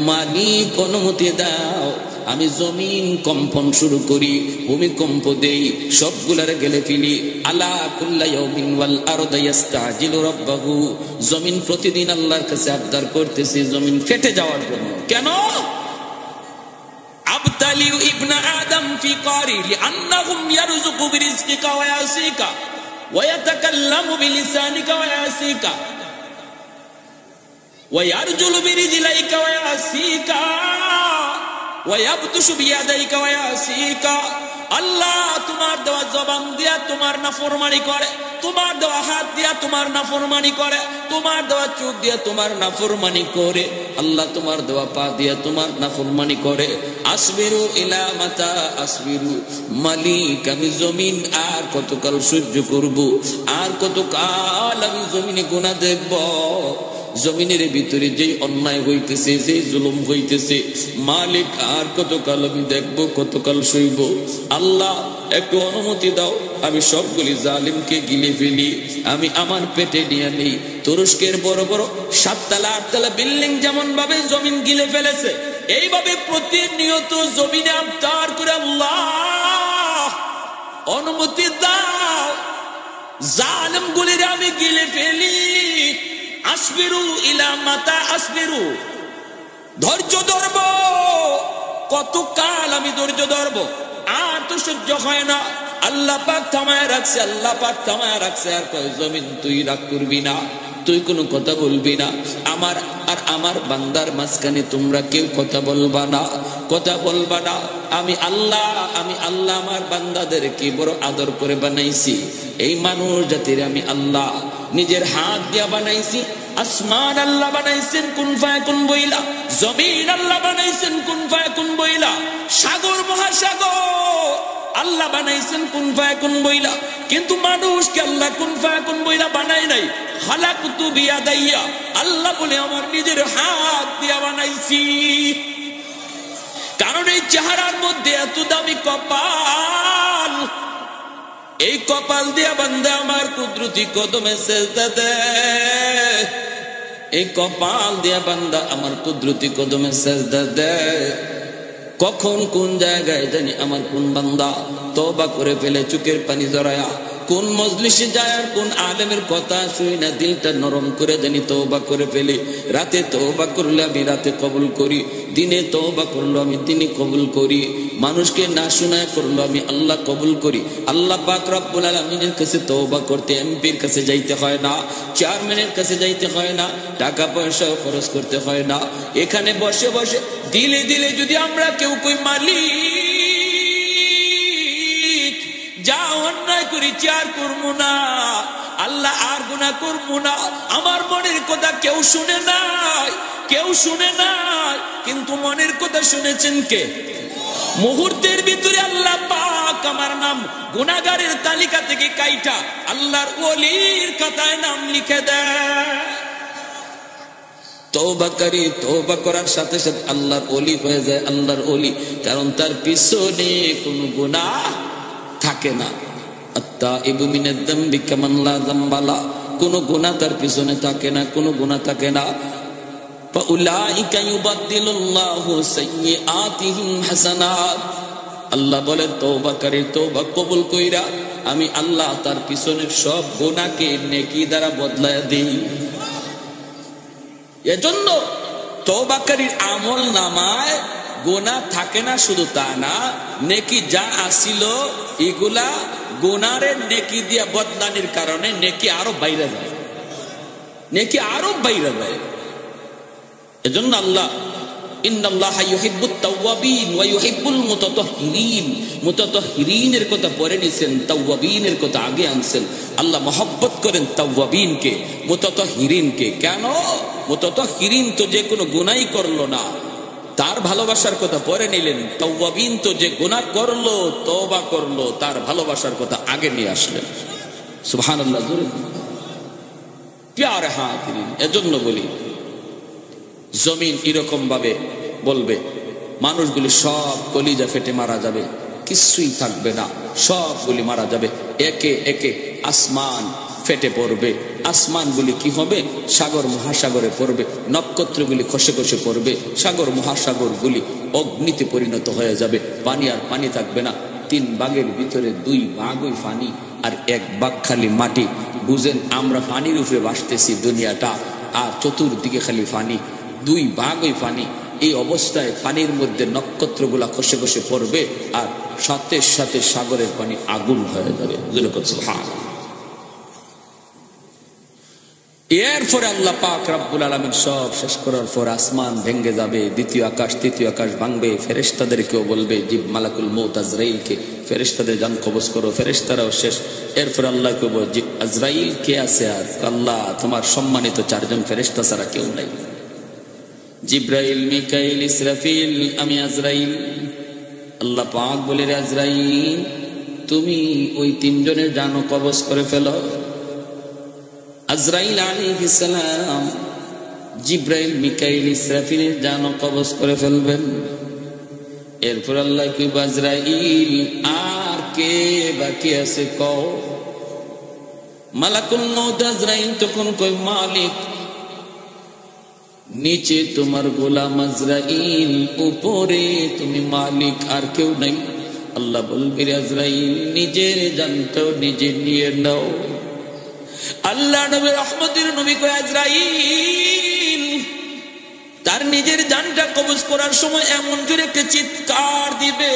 মালিক অনুমতি দাও, আমি জমিন কম্পন শুরু করি, ভূমিকম্প দেই, সবগুলার গেলে ফেলি। আলা কুল্লা ইয়াউমিন ওয়াল আরদু ইস্তাজিলু রাব্বাহু, জমিন প্রতিদিন আল্লাহর কাছে আবদার করতেছে জমিন ফেটে যাওয়ার জন্য। কেন? আবতালিউ ইবনা আদম ফি কারি লিআন্নাহুম ইয়ারযুকু বিরিজকিকা ওয়া ইয়াসিকা ওয়া ইয়াতাকাল্লামু বিলিসানিকা ওয়া ইয়াসিকা ওয়া ইয়ারজুলু বিরিজলাইকা ওয়া ইয়াসিকা ওয়ায়াবতুশু বিয়াদাইকা ওয়ায়াসিকা। আল্লাহ তোমার দেওয়া জবান দিয়া তোমার নাফরমানি করে, তোমার দেওয়া হাত দিয়া তোমার নাফরমানি করে, তোমার দেওয়া চোখ দিয়া তোমার নাফরমানি করে, আল্লাহ তোমার দেওয়া পা দিয়া তোমার নাফরমানি করে। আসবিরু ইলা মাতা আসবিরু, মালিক আমি জমিন আর কতকাল সহ্য করব? আর কতকাল আমি জমিনে গুনাহ দেখব? জমিনের ভিতরে যেই অন্যায় হইতেছে, যেই জুলুম হইতেছে, মালিক আর কতকাল আমি দেখবো, কতকাল সইব? আল্লাহ একটু অনুমতি দাও, আমি সবগুলি জালিমকে গিলে ফেলি, আমি আমার পেটে নিয়ে নেই। তুরস্কের বড় বড় 7 তলা 8 তলা বিল্ডিং যেমন ভাবে জমিন গিলে ফেলেছে, এইভাবে প্রতিনিয়ত জমিনে আবদার করে, আল্লাহ অনুমতি দাও, জালিম গুলিরে আমি গিলে ফেলি। আসবিরু ইলা মাতা আসবিরু, ধৈর্য ধরব, কতকাল আমি ধৈর্য ধরব? আর তো সহ্য হয় না। আল্লাহ পাক থামায় রাখছে, আল্লাহ পাক থামায় রাখছে। আর কয়, জমিন তুই রাগ করবি না, তুই কোনো কথা বলবি না, আমার আর আমার বান্দার মাঝখানে তোমরা কেউ কথা বলবা না, কথা বলবা না। আমি আল্লাহ আমার বান্দাদেরকে বড় আদর করে বানাইছি। এই মানুষ জাতির আমি আল্লাহ নিজের হাত দিয়া বানাইছি। আসমান আল্লাহ বানাইছেন কুন ফায়াকুন বইলা, জমিন আল্লাহ বানাইছেন কুন ফায়াকুন বইলা, সাগর মহাসাগর আল্লাহ বানাইছেন কুন ফায়াকুন বইলা। কিন্তু মানুষকে আল্লাহ কুন ফায়াকুন বইলা বানাই নাই। খালাকতু বিয়াদাইয়া, আল্লাহ বলে আমার নিজের হাত দিয়া বানাইছি। কারণ এই চেহারার মধ্যে এত দামি কপাল, এই কপাল দিয়া বান্দা আমার কুদরতি কদমে সেজদা দেয়। এই কপাল দিয়া বান্দা আমার কুদরতি কদমে সেজদা দেয়। কখন কোন জায়গায় জানি আমার কোন বান্দা তওবা করে ফেলে চোখের পানি জড়ায়া, কোন মজলিসে যায় আর কোন আলেমের কথা শুই না দিলটা নরম করে জানি তওবা করে ফেলি। রাতে তওবা করলে আমি রাতে কবুল করি, দিনে তওবা করলো আমি দিনে কবুল করি, মানুষকে না শোনায় করলো আমি আল্লাহ কবুল করি। আল্লাহ পাক রব্বুল আলামিনের কাছে তওবা করতে এমপির কাছে যাইতে হয় না, চেয়ারম্যানের কাছে যাইতে হয় না, টাকা পয়সাও খরচ করতে হয় না। এখানে বসে বসে দিলে দিলে যদি আমরা কেউ কই মালিক যা অন্যায় করেছি আর করবো না, আল্লাহ আর গুনাহ করবো না, আমার মনের কথা কেউ শুনে নাই, কেউ শুনে নাই, কিন্তু মনের কথা শুনেছেন কে? মুহূর্তের ভিতরে আল্লাহ পাক আমার নাম গুনাহগারের তালিকা থেকে কাইটা আল্লাহর ওলির খাতায় নাম লিখে দেয়। তওবাকারী তওবা করার সাথে সাথে আল্লাহর ওলি হয়ে যায়, আল্লাহর ওলি, কারণ তার পিছনে কোনো গুনাহ থাকে না। আত্তাইবু মিনাদ যামবি কামান লা যামবা লা, কোনো গুনাহ তার পিছনে থাকে না, কোনো গুনাহ থাকে না। ফাউলাইকা ইউবাদদিলুল্লাহু সাইয়্যাতিহিম হাসানাত, আল্লাহ বলে তওবাকারী তওবা কবুল কইরা আমি আল্লাহ তার পিছনের সব গুনাহকে নেকি দ্বারা বদলায় দেই। এজন্য তওবাকারীর আমল নামায় গুনাহ থাকে না, শুধু তা না, নেকি যা আসিল এগুলা গুনাহের নেকি দিয়া বদলানির কারণে নেকি আরো বাইরে যায়, নেকি আরো বাইরে যায়। এজন্য আল্লাহ ইন্নাল্লাহা ইউহিব্বুত তাওয়াবিন ওয়া ইউহিব্বুল মুতাতাহহিরিন, মুতাতাহহিরিনের কথা পরে নিছেন, তাওয়াবিনের কথা আগে আনছেন। আল্লাহ মহব্বত করেন তাওয়াবিনকে, মুতাতাহহিরিনকে। কেন? মুতাতাহহিরিন তো যে কোনো গুনাহই করলো না, তার ভালোবাসার কথা পরে নিলেন। তাওয়াবিন তো যে গুনাহ করলো, তওবা করলো, তার ভালোবাসার কথা আগে নিয়ে আসলেন। সুবহানাল্লাহ। প্যারে হাজিরিন, এজন্য বলি জমিন এরকম ভাবে বলবে, মানুষগুলি সব কলিজা ফেটে মারা যাবে, কিছুই থাকবে না, সবগুলি মারা যাবে। একে একে আসমান ফেটে পড়বে, আসমানগুলি কি হবে? সাগর মহাসাগরে পড়বে, নক্ষত্রগুলি খসে খসে পড়বে, সাগর মহাসাগরগুলি অগ্নিতে পরিণত হয়ে যাবে, পানি আর পানি থাকবে না। 3 ভাগের ভিতরে 2 ভাগই পানি আর 1 ভাগ খালি মাটি। বুঝেন, আমরা পানির উপরে ভাসতেছি দুনিয়াটা, আর চতুর্দিকে খালি পানি, 2 ভাগই পানি। এই অবস্থায় পানির মধ্যে নক্ষত্রগুলা খসে খসে পড়বে, আর সাথে সাথে সাগরের পানি আগুন হয়ে যাবে। এরপরে আল্লাহ পাক রব্বুল আলামিন সব শেষ করার পর আসমান ভেঙে যাবে, দ্বিতীয় আকাশ তৃতীয় আকাশ ভাঙবে, ফেরেশতাদেরকেও বলবে জিব মালাকুল মউত আজরাইলকে, ফেরেশতাদের জান কবজ করো, ফেরেশতারাও শেষ। এরপর আল্লাহ কইব যে আজরাইল কে আছে? আর আল্লাহ তোমার সম্মানিত 4 জন ফেরেশতা ছাড়া কেউ নাই, জিব্রাইল, মিকাইল, ইসরাফিল, আমি আজরাইল। আল্লাহ পাক বলে, রে আজরাইল, তুমি ওই 3 জনের জানও কবজ করে ফেলো। আজরাইল আলাইহিস সালাম জিব্রাইল, মিকাইল, ইসরাফিলের জানও কবজ করে ফেলবেন। এরপর আল্লাহ কইব, আজরাইল আর কে বাকি আছে কও? মালাকুল মউত আজরাইল তখন কই, মালিক, নিচে তোমার গোলাম আজরাইল, উপরে তুমি মালিক, আর কেউ নাই। আল্লাহ বলবে, আজরাইল নিজের জানটাও নিজে নিয়ে নাও। আল্লাহ নবী রহমতের নবী কয়, আজরাইল তার নিজের জানটা কবজ করার সময় এমন জোরে একটা চিৎকার দিবে,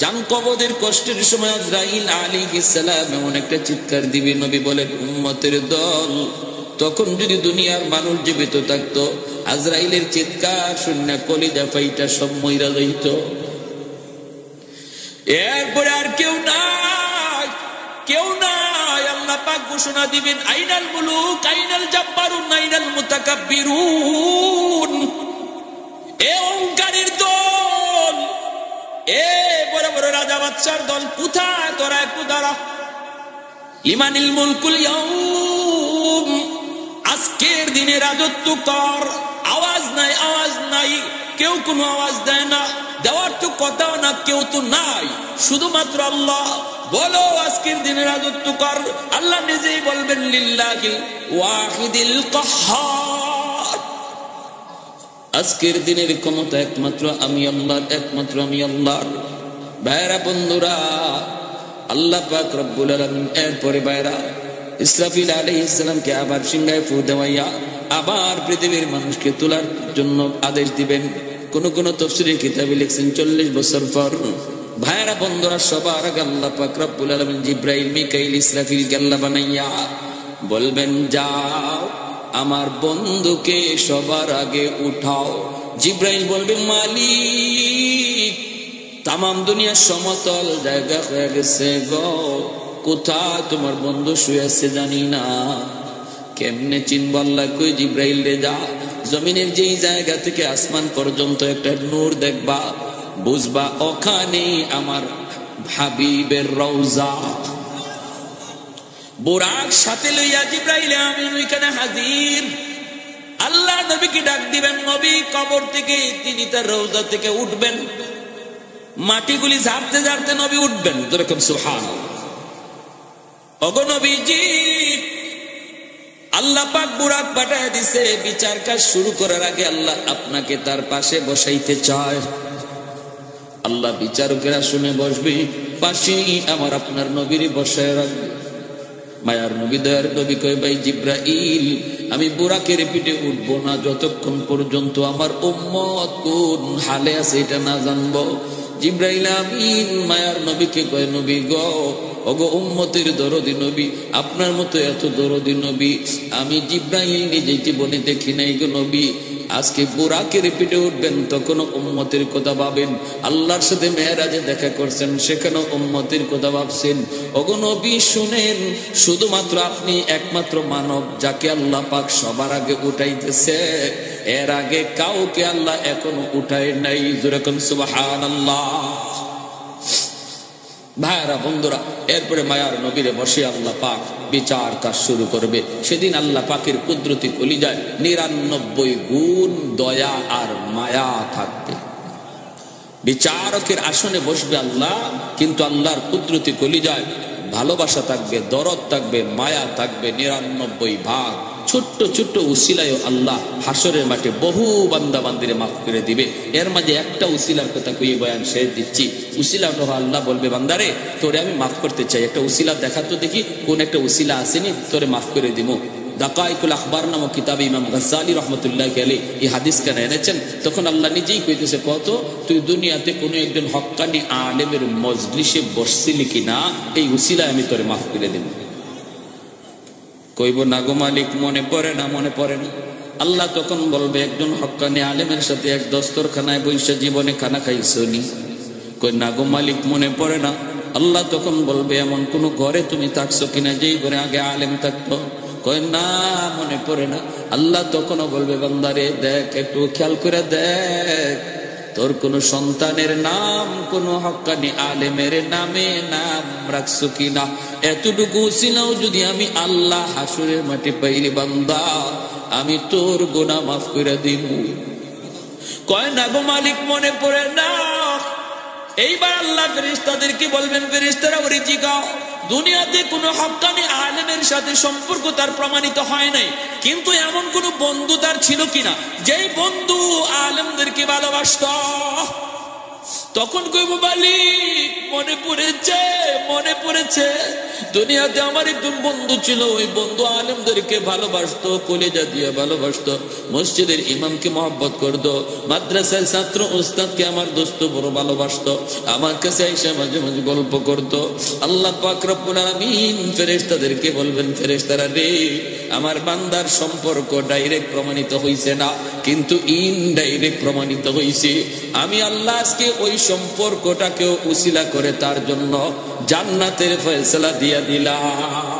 জান কবজের কষ্টের সময় আজরাইল আলাইহিস সালাম এমন একটা চিৎকার দিবে, নবী বলেন, উম্মতের দল, তখন যদি দুনিয়ার মানুষ জীবিত থাকতো, আজরাইলের চিৎকার শুনে কলিজা ফাইটা সব মইরা যাইত। এরপরে আর কেউ নাই, কেউ নাই। আল্লাহ পাক ঘোষণা দিবেন, আইনাল মুলুক, আইনাল জাব্বারুন, আইনাল মুতাকাব্বিরুন। এ অহংকারীর দল, এ বড় বড় রাজা বাদশার দল, কোথায় তোরা? একটু দাঁড়া। লিমানিল মুলকুল ইয়াউম, আজকের দিনে রাজত্ব কর। আওয়াজ নাই, আওয়াজ নাই, কেউ কোনো আওয়াজ দেয় না, দেওয়ার তো কথা না, কেউ তো নাই, শুধুমাত্র আল্লাহ। বলো আজকের দিনে রাজত্ব কর। আল্লাহ নিজেই বলবেন লিল্লাহিল ওয়াহিদিল কাহ্হার, আজকের দিনের ক্ষমতা একমাত্র আমি আল্লাহর, একমাত্র আমি আল্লাহর। ভাইরা বন্ধুরা, আল্লাহ পাক রব্বুল আলামিন এরপরে ভাইরা ইসরাফিল আলাইহিস সালামকে আবার সিংহায় ফু দেওয়াইয়া আবার পৃথিবীর মানুষকে তোলার জন্য আদেশ দিবেন। কোন কোন তাফসীরের কিতাবে লিখছেন 40 বছর পর। ভাইরা বন্ধুরা, সবার আগে আল্লাহ পাক রব্বুল আলামিন জিবরাইল, মিকাইল, ইসরাফিল আল্লাহ বানাইয়া বলবেন যাও আমার বন্ধুকে সবার আগে উঠাও। জিবরাইল বলবে মালিক, তামাম দুনিয়া সমতল জায়গা হয়ে গেছে গো, কোথায় তোমার বন্ধু শুয়ে আছে জানি না, কেমনে চিনব? আল্লাহ কই জিবরাইল রে যা, জমিনের যেই জায়গা থেকে আসমান পর্যন্ত একটা নূর দেখবা, বুঝবা ওখানে আমার হাবিবের রওজা। বুরাক সাথে লইয়া জিবরাইল আমিন ওইখানে হাজির। আল্লাহ নবীকে ডাক দিবেন, নবী কবর থেকে তিনি তার রওজা থেকে উঠবেন, মাটিগুলি ঝাড়তে ঝাড়তে নবী উঠবেন। যেরকম সুবহানাল্লাহ। ওগো নবীজি, আল্লাহ পাক বুরাক পাঠায় দিছে, বিচার কাজ শুরু করার আগে আল্লাহ আপনাকে তার পাশে বসাইতে চায়। আল্লাহ বিচারকেরা শুনে বসবে, পাশেই আমার আপনার নবীর বসায় রাখবে। মায়ার নবী, দয়ার নবী কয় ভাই জিবরাইল, আমি বুরাকের পিঠে উঠবো না যতক্ষণ পর্যন্ত আমার উম্মত কোন হালে আছে এটা না জানবো। জিবরাইল আমিন মায়ার নবীকে কয় নবী গো, ওগো উম্মতের দরদি নবী, আপনার মতো এত দরদি নবী আমি জিবরাইল নিজে জীবনে দেখি নাই গো নবী। আজকে বুরাকের পিঠে উঠবেন তখন উম্মতের কথা ভাবেন, আল্লাহর সাথে মেরাজে দেখা করছেন সেখানে উম্মতের কথা ভাবছেন। ওগো নবী শুনেন, শুধুমাত্র আপনি একমাত্র মানব যাকে আল্লাহ পাক সবার আগে উঠাইতেছে, এর আগে কাউকে আল্লাহ এখনো উঠায় নাই। যেরকম সুবহানাল্লাহ। ভাইরা বন্ধুরা, এরপরে মায়ার নবীরে বসে আল্লাহ পাক বিচার কাজ শুরু করবে। সেদিন আল্লাহ পাকের কুদরতি কলিজায় 99 গুণ দয়া আর মায়া থাকবে। বিচারকের আসনে বসবে আল্লাহ, কিন্তু আল্লাহর কুদরতি কলিজায় ভালোবাসা থাকবে, দরদ থাকবে, মায়া থাকবে 99 ভাগ। ছোট্ট ছোট্ট উসিলায় আল্লাহ হাসরের মাঠে বহু বান্দা বান্দিরে মাফ করে দিবে। এর মাঝে একটা উসিলার কথা কই বয়ান শেষ দিচ্ছি। উসিলাটা আল্লাহ বলবে বান্দারে তোরে আমি মাফ করতে চাই, একটা উসিলা দেখা তো দেখি কোন একটা উসিলা আসেনি, তোরে মাফ করে দিব। দাকাইকুল আখবার নামক কিতাবে ইমাম গাজ্জালী রাহমাতুল্লাহি আলাইহি এই হাদিস কেন এনেছেন, তখন আল্লাহ নিজেই কইতেছে কত তুই দুনিয়াতে কোনো একজন হক্কানি আলেমের মজলিসে বসছিলি কিনা, এই উসিলায় আমি তোরে মাফ করে দেব। কইব না গো মালিক, মনে পড়ে না, মনে পড়ে না। আল্লাহ তখন বলবে একজন হক্কানি আলেমের সাথে এক দস্তরখানায় বৈশা জীবনে খানা খাইছনি? কই না গো মালিক, মনে পড়ে না। আল্লাহ তখন বলবে এমন কোন ঘরে তুমি থাকছো কিনা যেই ঘরে আগে আলেম থাকতো? কই না, মনে পড়ে না। আল্লাহ তখনও বলবে বান্দারে দেখ, একটু খেয়াল করে দেখ, তোর কোন সন্তানের নাম কোন হক্কানি আলেমের নামে নাম রাখছো কিনা। এতটুকু ছিলাও যদি আমি আল্লাহ হাসরের মাঠে পাইরে বান্দা, আমি তোর গুনাহ মাফ করে দিব। কয় না গো মালিক, মনে পড়ে না। এইবার আল্লাহ ফেরেশতাদেরকে বলবেন, ফেরেশতারা ওরে জিগাও, দুনিয়াতে কোন হক্কানি আলেমের সাথে সম্পর্ক তার প্রমাণিত হয় নাই, কিন্তু এমন কোন বন্ধু তার ছিল কিনা যেই বন্ধু আলেমদেরকে ভালোবাসত? তখন কইব মালিক, মনে পড়েছে, মনে পড়েছে। দুনিয়াতে আমার একজন বন্ধু ছিল, ওই বন্ধু আলেমদেরকে ভালোবাসতো, কলেজা দিয়ে ভালোবাসতো, মসজিদের ইমামকে মহব্বত করতো, মাদ্রাসার ছাত্র উস্তাদকে আমার দোস্ত বড় ভালোবাসতো, আমার কাছে এসে মাঝে মাঝে গল্প করতো। আল্লাহ পাক রব্বুল আলামিন ফেরেশতাদেরকে বলবেন, ফেরেশতারা রে, আমার বান্দার সম্পর্ক ডাইরেক্ট প্রমাণিত হইছে না, কিন্তু ইনডাইরেক্ট প্রমাণিত হইছে। আমি আল্লাহ আজকে ওই সম্পর্কটাকেও উসিলা করে তার জন্য জান্নাতের ফয়সালা দিয়া দিলাম।